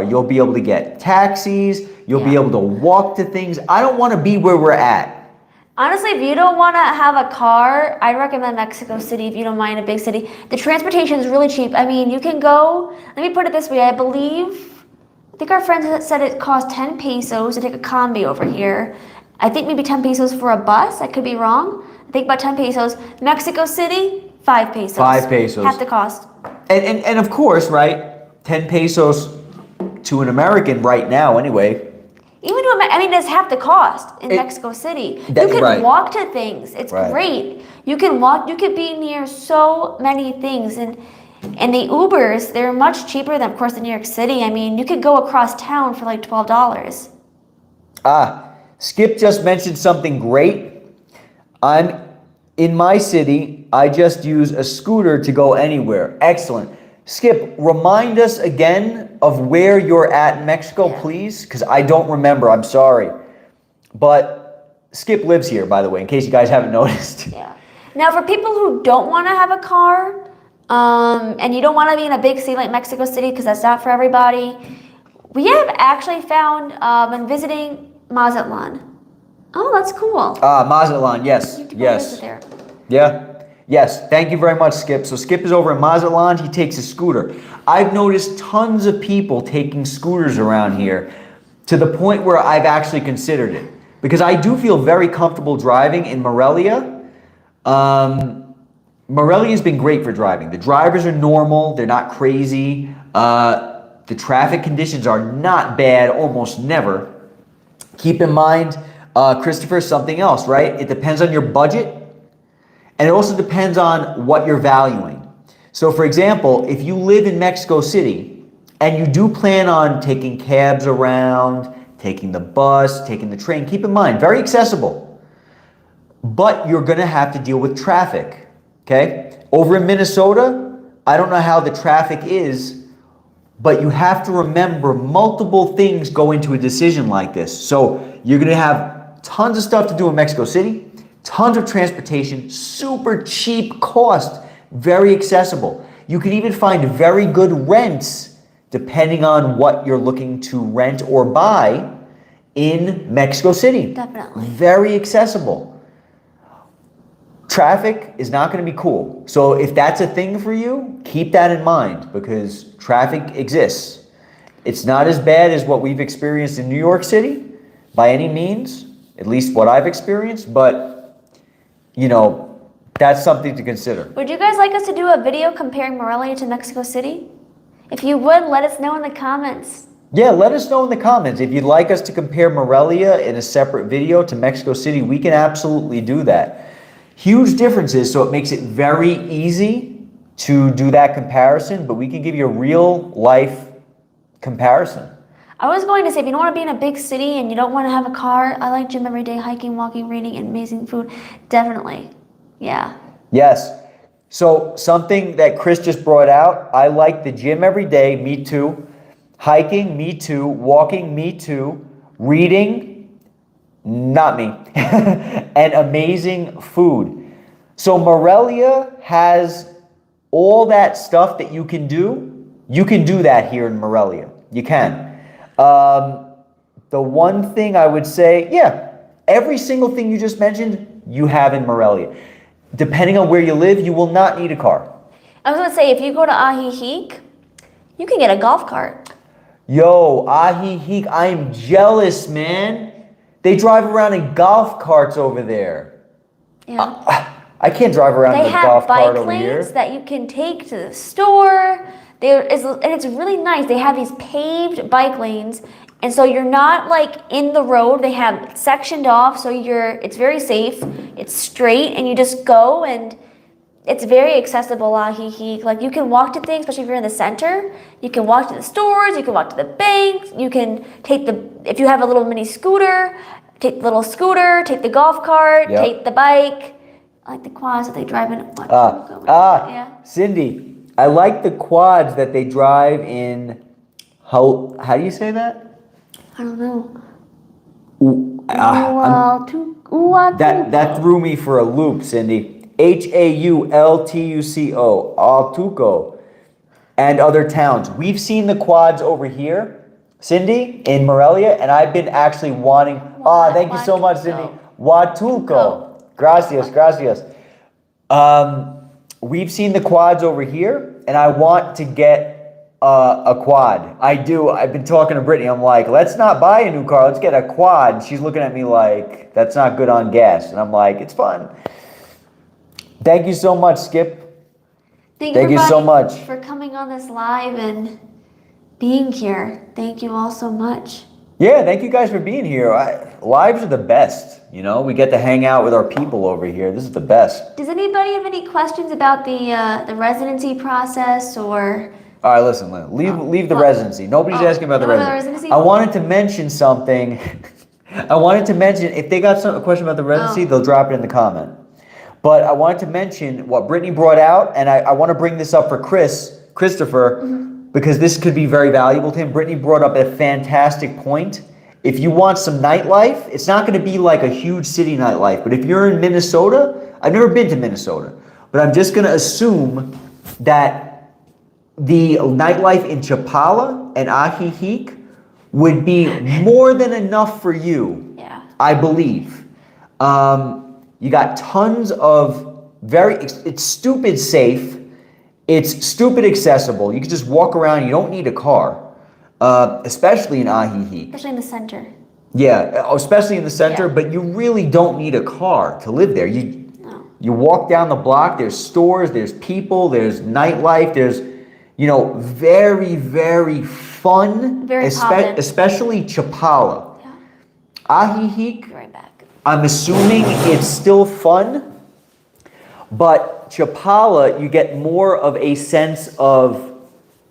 You'll be able to get taxis. You'll be able to walk to things. I don't want to be where we're at. Honestly, if you don't want to have a car, I recommend Mexico City if you don't mind a big city. The transportation is really cheap. I mean, you can go, let me put it this way, I think our friends said it cost 10 pesos to take a combi over here. I think maybe 10 pesos for a bus. I could be wrong. I think about 10 pesos. Mexico City, 5 pesos. 5 pesos. Half the cost. And of course, right, 10 pesos to an American right now anyway. Even to that's half the cost in Mexico City. You can walk to things. It's great. You can walk. You could be near so many things. And the Ubers, they're much cheaper than, of course, in New York City. I mean, you could go across town for like $12. Skip just mentioned something great. I'm in my city. I just use a scooter to go anywhere. Excellent. Skip, remind us again of where you're at in Mexico, please, because I don't remember. I'm sorry. But Skip lives here, by the way, in case you guys haven't noticed. Yeah. Now, for people who don't want to have a car, and you don't want to be in a big city like Mexico City, because that's not for everybody, we have actually found, when visiting Mazatlan. Oh, that's cool. Mazatlan, yes. There. Yeah. Yes, thank you very much, Skip. So Skip is over in Mazatlan. He takes a scooter. I've noticed tons of people taking scooters around here to the point where I've actually considered it. Because I do feel very comfortable driving in Morelia. Morelia's been great for driving. The drivers are normal. They're not crazy. The traffic conditions are not bad, almost never. Keep in mind, Christopher, something else, right? It depends on your budget, and it also depends on what you're valuing. So, for example, if you live in Mexico City, and you do plan on taking cabs around, taking the bus, taking the train, keep in mind, very accessible. But you're going to have to deal with traffic, okay? Over in Minnesota, I don't know how the traffic is, but you have to remember multiple things go into a decision like this. So you're going to have tons of stuff to do in Mexico City, tons of transportation, super cheap cost, very accessible. You can even find very good rents depending on what you're looking to rent or buy in Mexico City. Definitely. Very accessible. Traffic is not going to be cool. So if that's a thing for you, keep that in mind because traffic exists. It's not as bad as what we've experienced in New York City by any means, at least what I've experienced, but you know, that's something to consider. Would you guys like us to do a video comparing Morelia to Mexico City? If you would, let us know in the comments. Yeah, let us know in the comments. If you'd like us to compare Morelia in a separate video to Mexico City, we can absolutely do that. Huge differences, so it makes it very easy to do that comparison, but we can give you a real life comparison. I was going to say, if you don't want to be in a big city and you don't want to have a car, I like gym every day, hiking, walking, reading, and amazing food. Definitely. Yeah. Yes. So something that Chris just brought out, I like the gym every day, me too. Hiking, me too. Walking, me too. Reading, not me. And amazing food. So Morelia has all that stuff that you can do. You can do that here in Morelia. You can. The one thing I would say, yeah, every single thing you just mentioned, you have in Morelia. Depending on where you live, you will not need a car. I was going to say, if you go to Ajijic, you can get a golf cart. Yo, Ajijic, I am jealous, man. They drive around in golf carts over there. Yeah. I can't drive around in a golf cart over here. They have bike lanes that you can take to the store. And it's really nice. They have these paved bike lanes, and so you're not like in the road. They have sectioned off, so it's very safe. It's straight, and you just go, and it's very accessible. Like you can walk to things, especially if you're in the center. You can walk to the stores. You can walk to the banks. You can if you have a little mini scooter, take the little scooter, take the golf cart, take the bike. I like the quads that they drive in. Yeah. Cindy. I like the quads that they drive in. How do you say that? I don't know. That threw me for a loop, Cindy. Haultuco, Altuco, and other towns. We've seen the quads over here, Cindy, in Morelia, and I've been actually wanting. Thank you so much, Cindy. Huatulco. Gracias. We've seen the quads over here, and I want to get a quad. I do. I've been talking to Brittany. I'm like, let's not buy a new car. Let's get a quad. And she's looking at me like, that's not good on gas. And I'm like, it's fun. Thank you so much, Skip. Thank you so much for coming on this live and being here. Thank you all so much. Yeah, thank you guys for being here. Lives are the best. You know, we get to hang out with our people over here. This is the best. Does anybody have any questions about the residency process or? All right, listen. Leave the residency. Nobody's asking about the residency. I wanted to mention something. I wanted to mention if they got a question about the residency, they'll drop it in the comment. But I wanted to mention what Brittany brought out, and I want to bring this up for Christopher. Because this could be very valuable to him. Brittany brought up a fantastic point. If you want some nightlife, it's not going to be like a huge city nightlife. But if you're in Minnesota, I've never been to Minnesota, but I'm just going to assume that the nightlife in Chapala and Ajijic would be more than enough for you. Yeah. I believe. You got tons of it's stupid safe. It's stupid accessible. You can just walk around. You don't need a car, especially in Ajijic. Especially in the center. Yeah, especially in the center. Yeah. But you really don't need a car to live there. No. You walk down the block. There's stores. There's people. There's nightlife. There's, very, very fun. Very poppin'. Especially Chapala. Yeah. Ajijic, Be right back. I'm assuming it's still fun. But Chapala, you get more of a sense of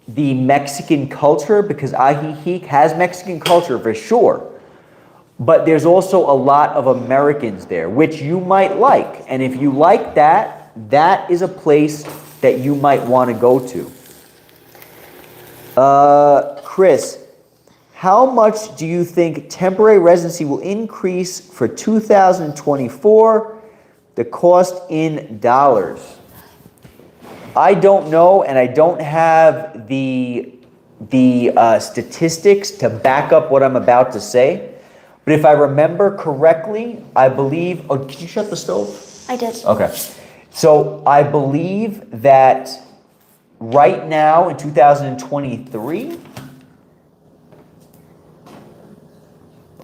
the Mexican culture because Ajijic has Mexican culture for sure. But there's also a lot of Americans there, which you might like. And if you like that, that is a place that you might want to go to. Chris, how much do you think temporary residency will increase for 2024? The cost in dollars. I don't know, and I don't have the statistics to back up what I'm about to say. But if I remember correctly, I believe. Oh, did you shut the stove? I did. Okay. So I believe that right now in 2023.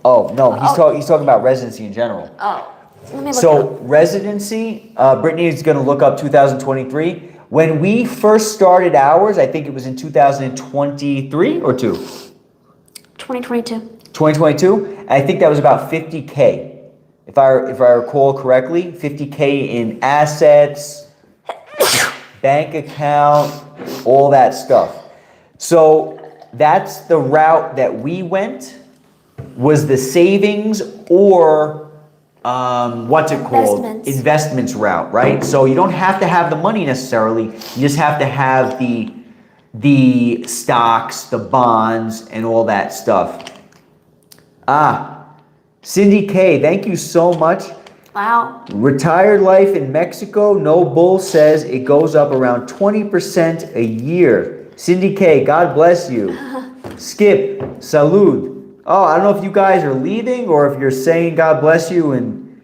Oh no, he's talking about residency in general. Oh. Let me look So up. residency, Brittany is going to look up 2023. When we first started ours, I think it was in 2023 or 2022. 2022. I think that was about 50K, if I recall correctly. 50K in assets, bank account, all that stuff. So that's the route that we went. Was the savings or what's it called? Investments route, right? So you don't have to have the money necessarily. You just have to have the stocks, the bonds, and all that stuff. Cindy K, thank you so much. Wow. Retired life in Mexico, no bull says it goes up around 20% a year. Cindy K, God bless you. Skip, salud. Oh, I don't know if you guys are leaving or if you're saying God bless you and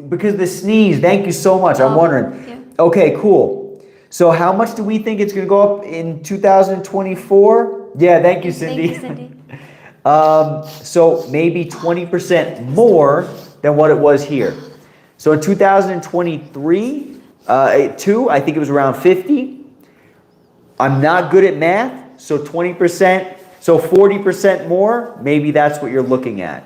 because the sneeze. Thank you so much. I'm wondering. Yeah. Okay, cool. So how much do we think it's going to go up in 2024? Yeah, thank you, Cindy. Thank you, Cindy. So maybe 20% more than what it was here. So in 2023, I think it was around 50. I'm not good at math, so 20%. So 40% more, maybe that's what you're looking at.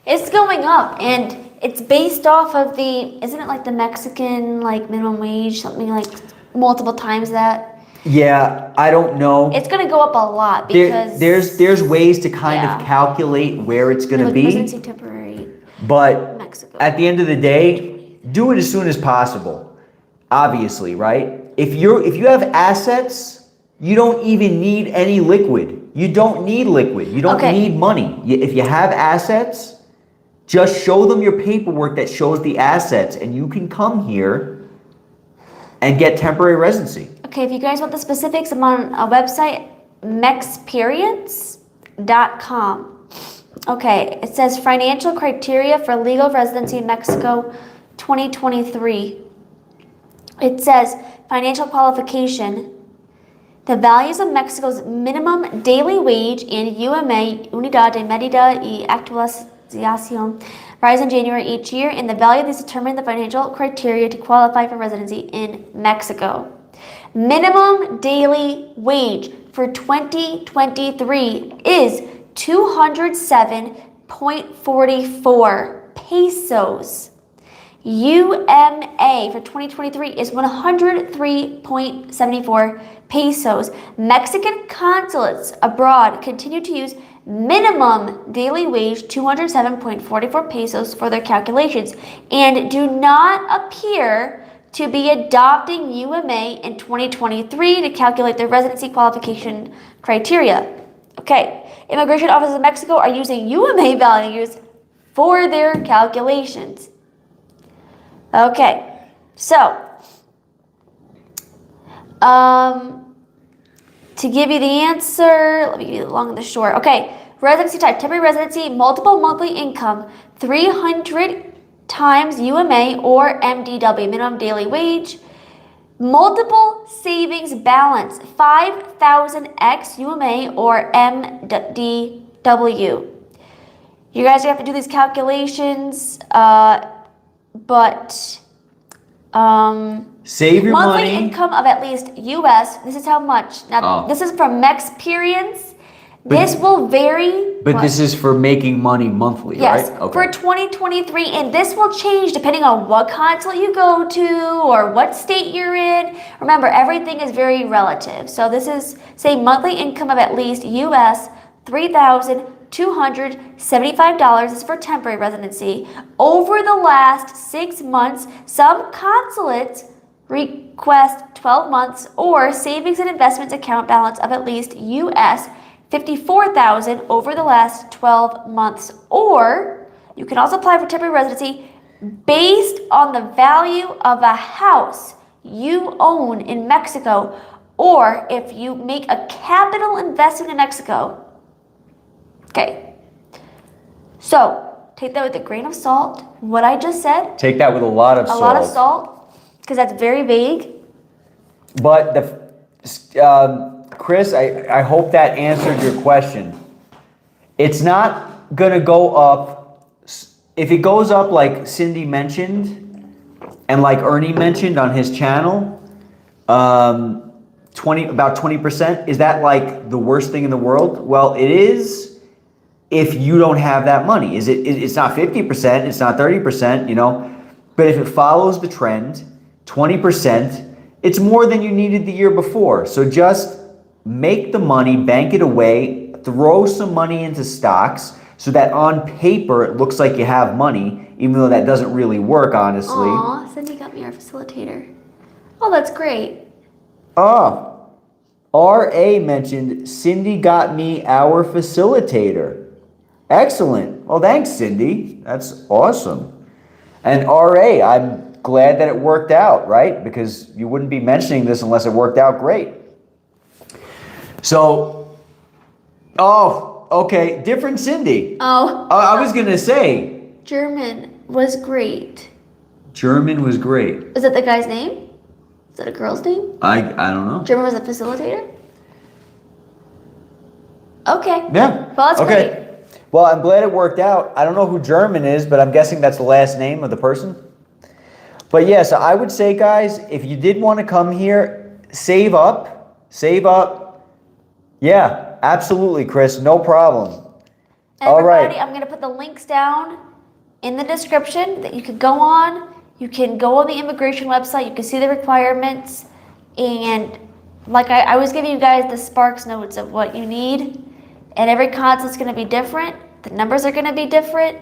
It's going up, and it's based off of isn't it like the Mexican minimum wage, something like multiple times that? Yeah, I don't know. It's going to go up a lot because there's ways to kind of calculate where it's going to be. Residency temporary. But Mexico. at the end of the day, do it as soon as possible. Obviously, right? If you have assets, you don't even need any liquid. You don't need liquid. You don't need money. If you have assets, just show them your paperwork that shows the assets, and you can come here and get temporary residency. Okay, if you guys want the specifics, I'm on a website, mexperience.com. Okay, it says financial criteria for legal residency in Mexico 2023. It says financial qualification. The values of Mexico's minimum daily wage and UMA, Unidad de Medida y Actualización, rise in January each year, and the value of these determine the financial criteria to qualify for residency in Mexico. Minimum daily wage for 2023 is 207.44 pesos. UMA for 2023 is 103.74 pesos. Mexican consulates abroad continue to use minimum daily wage 207.44 pesos for their calculations and do not appear to be adopting UMA in 2023 to calculate their residency qualification criteria. Okay, immigration offices in Mexico are using UMA values for their calculations. Okay, so to give you the answer, let me give you the long and the short. Okay, residency type, temporary residency, multiple monthly income, 300 times UMA or MDW, minimum daily wage. Multiple savings balance, 5,000x UMA or MDW. You guys have to do these calculations, but Save your monthly money. income of at least US. This is how much. Now, this is from Mexperience. This will vary. But this is for making money monthly, yes, right? for 2023, and this will change depending on what consulate you go to or what state you're in. Remember, everything is very relative. So this is, say, monthly income of at least US $3,275. This is for temporary residency. Over the last 6 months, some consulates request 12 months or savings and investments account balance of at least US 54,000 over the last 12 months. Or you can also apply for temporary residency based on the value of a house you own in Mexico, or if you make a capital investment in Mexico. Okay. So take that with a grain of salt. What I just said. Take that with a lot of salt. A lot of salt, because that's very vague. But Chris, I hope that answered your question. It's not gonna go up. If it goes up like Cindy mentioned, and like Ernie mentioned on his channel, about 20%. Is that like the worst thing in the world? Well, it is if you don't have that money. It's not 50%, it's not 30%, you know. But if it follows the trend, 20%, it's more than you needed the year before. So just make the money, bank it away, throw some money into stocks so that on paper it looks like you have money, even though that doesn't really work, honestly. Aw, Cindy got me our facilitator. Oh, that's great. Oh, R.A. mentioned Cindy got me our facilitator. Excellent. Well, thanks, Cindy. That's awesome. And R.A., I'm glad that it worked out, right? Because you wouldn't be mentioning this unless it worked out great. So, okay, different Cindy. Oh. I was going to say. German was great. German was great. Is that the guy's name? Is that a girl's name? I don't know. German was a facilitator? Okay. Yeah. Well, that's great. Well, I'm glad it worked out. I don't know who German is, but I'm guessing that's the last name of the person. But yeah, so I would say, guys, if you did want to come here, save up. Yeah, absolutely, Chris, no problem. All Everybody, right. I'm going to put the links down in the description that you can go on. You can go on the immigration website. You can see the requirements. And like I was giving you guys the Sparks notes of what you need. And every consulate's going to be different. The numbers are going to be different.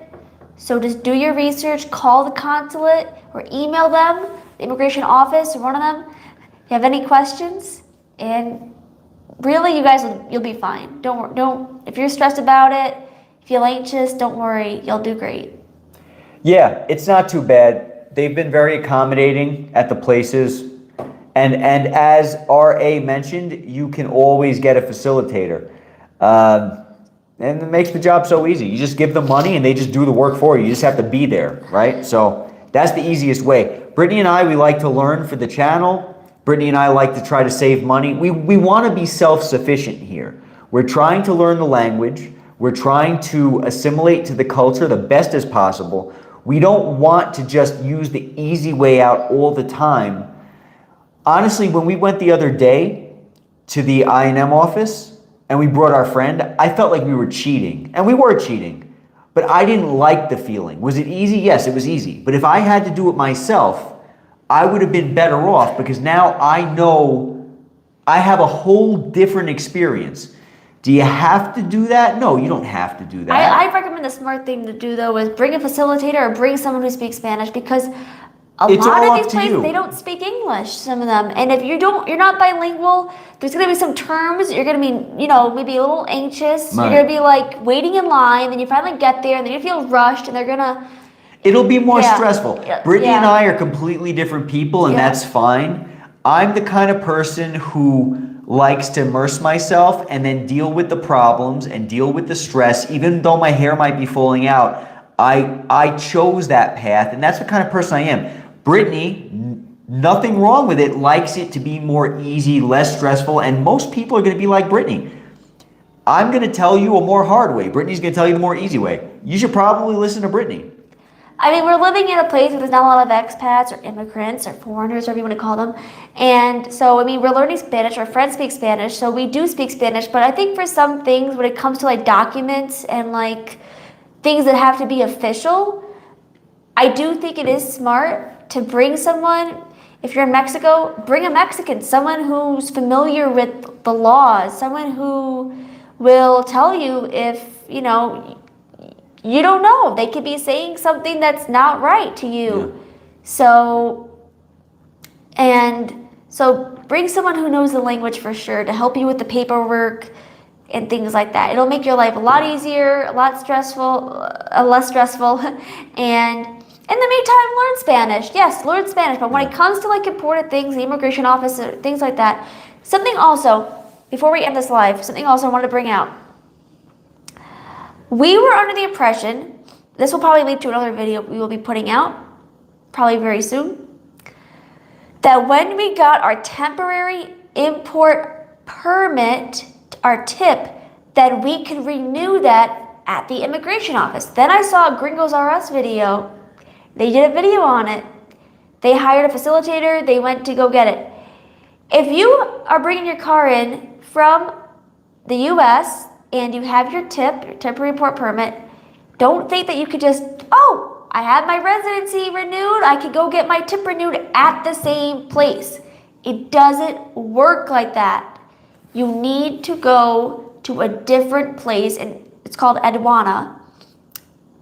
So just do your research, call the consulate or email them, the immigration office, or one of them. If you have any questions, and really, you guys, you'll be fine. Don't. If you're stressed about it, feel anxious, don't worry. You'll do great. Yeah, it's not too bad. They've been very accommodating at the places. And as R.A. mentioned, you can always get a facilitator. And it makes the job so easy. You just give them money and they just do the work for you. You just have to be there, right? So that's the easiest way. Brittany and I, we like to learn for the channel. Brittany and I like to try to save money. We want to be self-sufficient here. We're trying to learn the language. We're trying to assimilate to the culture the best as possible. We don't want to just use the easy way out all the time. Honestly, when we went the other day to the I&M office and we brought our friend, I felt like we were cheating. And we were cheating. But I didn't like the feeling. Was it easy? Yes, it was easy. But if I had to do it myself, I would have been better off because now I know I have a whole different experience. Do you have to do that? No, you don't have to do that. I recommend the smart thing to do, though, is bring a facilitator or bring someone who speaks Spanish, because It's lot all of up these to places, you. they don't speak English, some of them. And if you're not bilingual, there's going to be some terms, you're going to be, maybe a little anxious. Right. You're going to be like waiting in line, then you finally get there, and then you feel rushed, and they're going to... It'll be more Yeah. stressful. Yeah. Brittany and Yeah. I are completely different people, and Yeah. that's fine. I'm the kind of person who likes to immerse myself and then deal with the problems and deal with the stress. Even though my hair might be falling out, I chose that path, and that's the kind of person I am. Brittany, nothing wrong with it, likes it to be more easy, less stressful, and most people are going to be like Brittany. I'm going to tell you a more hard way. Brittany's going to tell you the more easy way. You should probably listen to Brittany. I mean, we're living in a place where there's not a lot of expats or immigrants or foreigners, whatever you want to call them. And so, I mean, we're learning Spanish. Our friends speak Spanish, so we do speak Spanish. But I think for some things, when it comes to like documents and like things that have to be official, I do think it is smart to bring someone. If you're in Mexico, bring a Mexican, someone who's familiar with the laws, someone who will tell you if, you know, you don't know. They could be saying something that's not right to you. Yeah. So bring someone who knows the language for sure to help you with the paperwork and things like that. It'll make your life a lot easier, a lot stressful, less stressful, and in the meantime, learn Spanish. Yes, learn Spanish. But when it comes to like important things, the immigration office, things like that, something also, before we end this live, something also I wanted to bring out. We were under the impression, this will probably lead to another video we will be putting out, probably very soon, that when we got our temporary import permit, our tip, that we could renew that at the immigration office. Then I saw a Gringos R Us video. They did a video on it. They hired a facilitator. They went to go get it. If you are bringing your car in from the U.S., and you have your tip, your temporary import permit, don't think that you could just, oh, I have my residency renewed, I could go get my tip renewed at the same place. It doesn't work like that. You need to go to a different place, and it's called Aduana.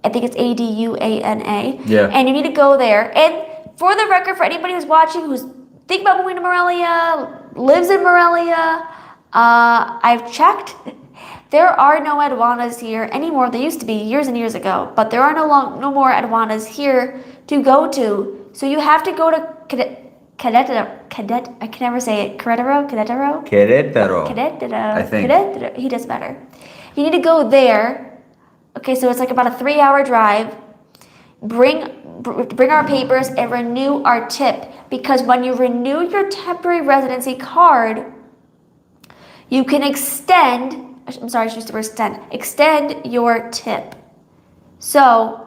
I think it's Aduana. Yeah. And you need to go there. And for the record, for anybody who's watching, who's thinking about moving to Morelia, lives in Morelia, I've checked. There are no aduanas here anymore. There used to be years and years ago, but there are no more aduanas here to go to. So you have to go to Querétaro. I can never say it. Querétaro. I think. Querétaro. He does better. You need to go there. Okay, so it's like about a 3-hour drive. Bring our papers and renew our tip, because when you renew your temporary residency card, you can extend your tip. So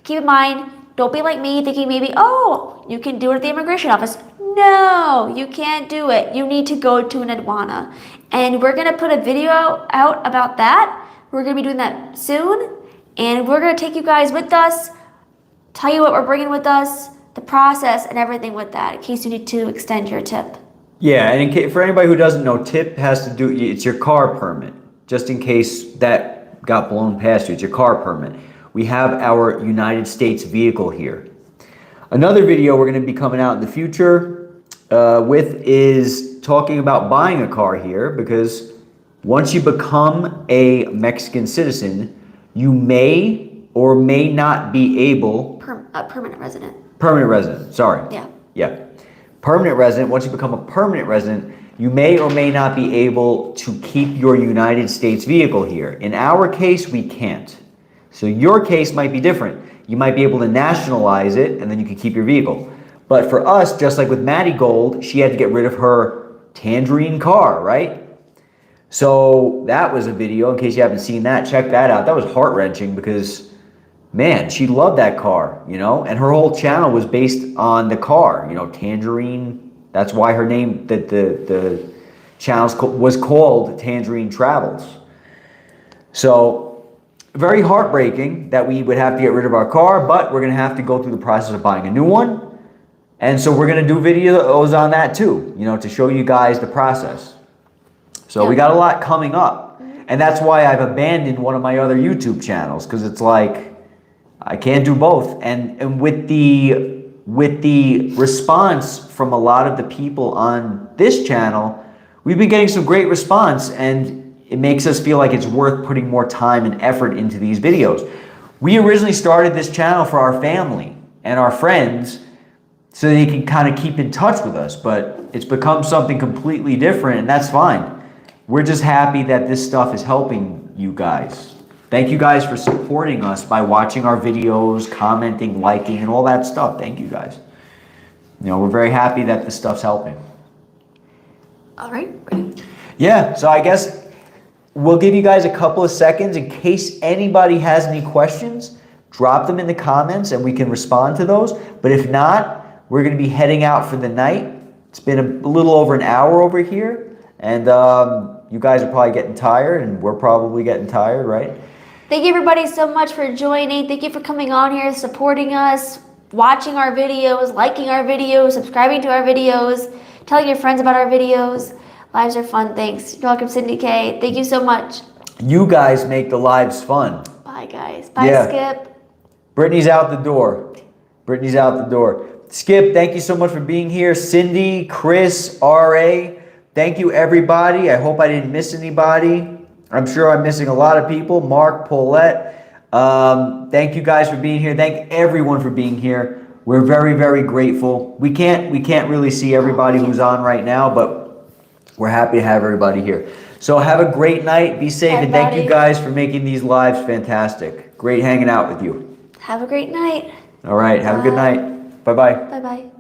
keep in mind, don't be like me thinking maybe, oh, you can do it at the immigration office. No, you can't do it. You need to go to an aduana. And we're going to put a video out about that. We're going to be doing that soon. And we're going to take you guys with us, tell you what we're bringing with us, the process and everything with that, in case you need to extend your tip. Yeah, and for anybody who doesn't know, tip has to do, it's your car permit. Just in case that got blown past you, it's your car permit. We have our United States vehicle here. Another video we're going to be coming out in the future with is talking about buying a car here, because once you become a Mexican citizen, you may or may not be able... permanent resident. Permanent resident, sorry. Yeah. Permanent resident, once you become a permanent resident, you may or may not be able to keep your United States vehicle here. In our case, we can't. So your case might be different. You might be able to nationalize it, and then you can keep your vehicle. But for us, just like with Maddie Gold, she had to get rid of her tangerine car, right? So that was a video. In case you haven't seen that, check that out. That was heart-wrenching because, man, she loved that car, you know? And her whole channel was based on the car, you know, Tangerine. That's why her name, the channel was called Tangerine Travels. So, very heartbreaking that we would have to get rid of our car, but we're going to have to go through the process of buying a new one. And so we're going to do videos on that too, you know, to show you guys the process. So we got a lot coming up. And that's why I've abandoned one of my other YouTube channels, because it's like, I can't do both. And with the response from a lot of the people on this channel, we've been getting some great response, and it makes us feel like it's worth putting more time and effort into these videos. We originally started this channel for our family and our friends so they can kind of keep in touch with us, but it's become something completely different, and that's fine. We're just happy that this stuff is helping you guys. Thank you guys for supporting us by watching our videos, commenting, liking, and all that stuff. Thank you guys. You know, we're very happy that this stuff's helping. All right, ready? Yeah, so I guess we'll give you guys a couple of seconds in case anybody has any questions. Drop them in the comments and we can respond to those. But if not, we're going to be heading out for the night. It's been a little over an hour over here. And you guys are probably getting tired and we're probably getting tired, right? Thank you everybody so much for joining. Thank you for coming on here, supporting us, watching our videos, liking our videos, subscribing to our videos, telling your friends about our videos. Lives are fun. Thanks. You're welcome, Cindy K. Thank you so much. You guys make the lives fun. Bye, guys. Bye, Yeah. Skip. Brittany's out the door. Brittany's out the door. Skip, thank you so much for being here. Cindy, Chris, R.A., thank you everybody. I hope I didn't miss anybody. I'm sure I'm missing a lot of people. Mark, Paulette, thank you guys for being here. Thank everyone for being here. We're very, very grateful. We can't really see everybody who's on right now, but we're happy to have everybody here. So have a great night. Be safe, and thank you guys for making these lives fantastic. Great hanging out with you. Have a great night. All right, have a good night. Bye-bye. Bye-bye.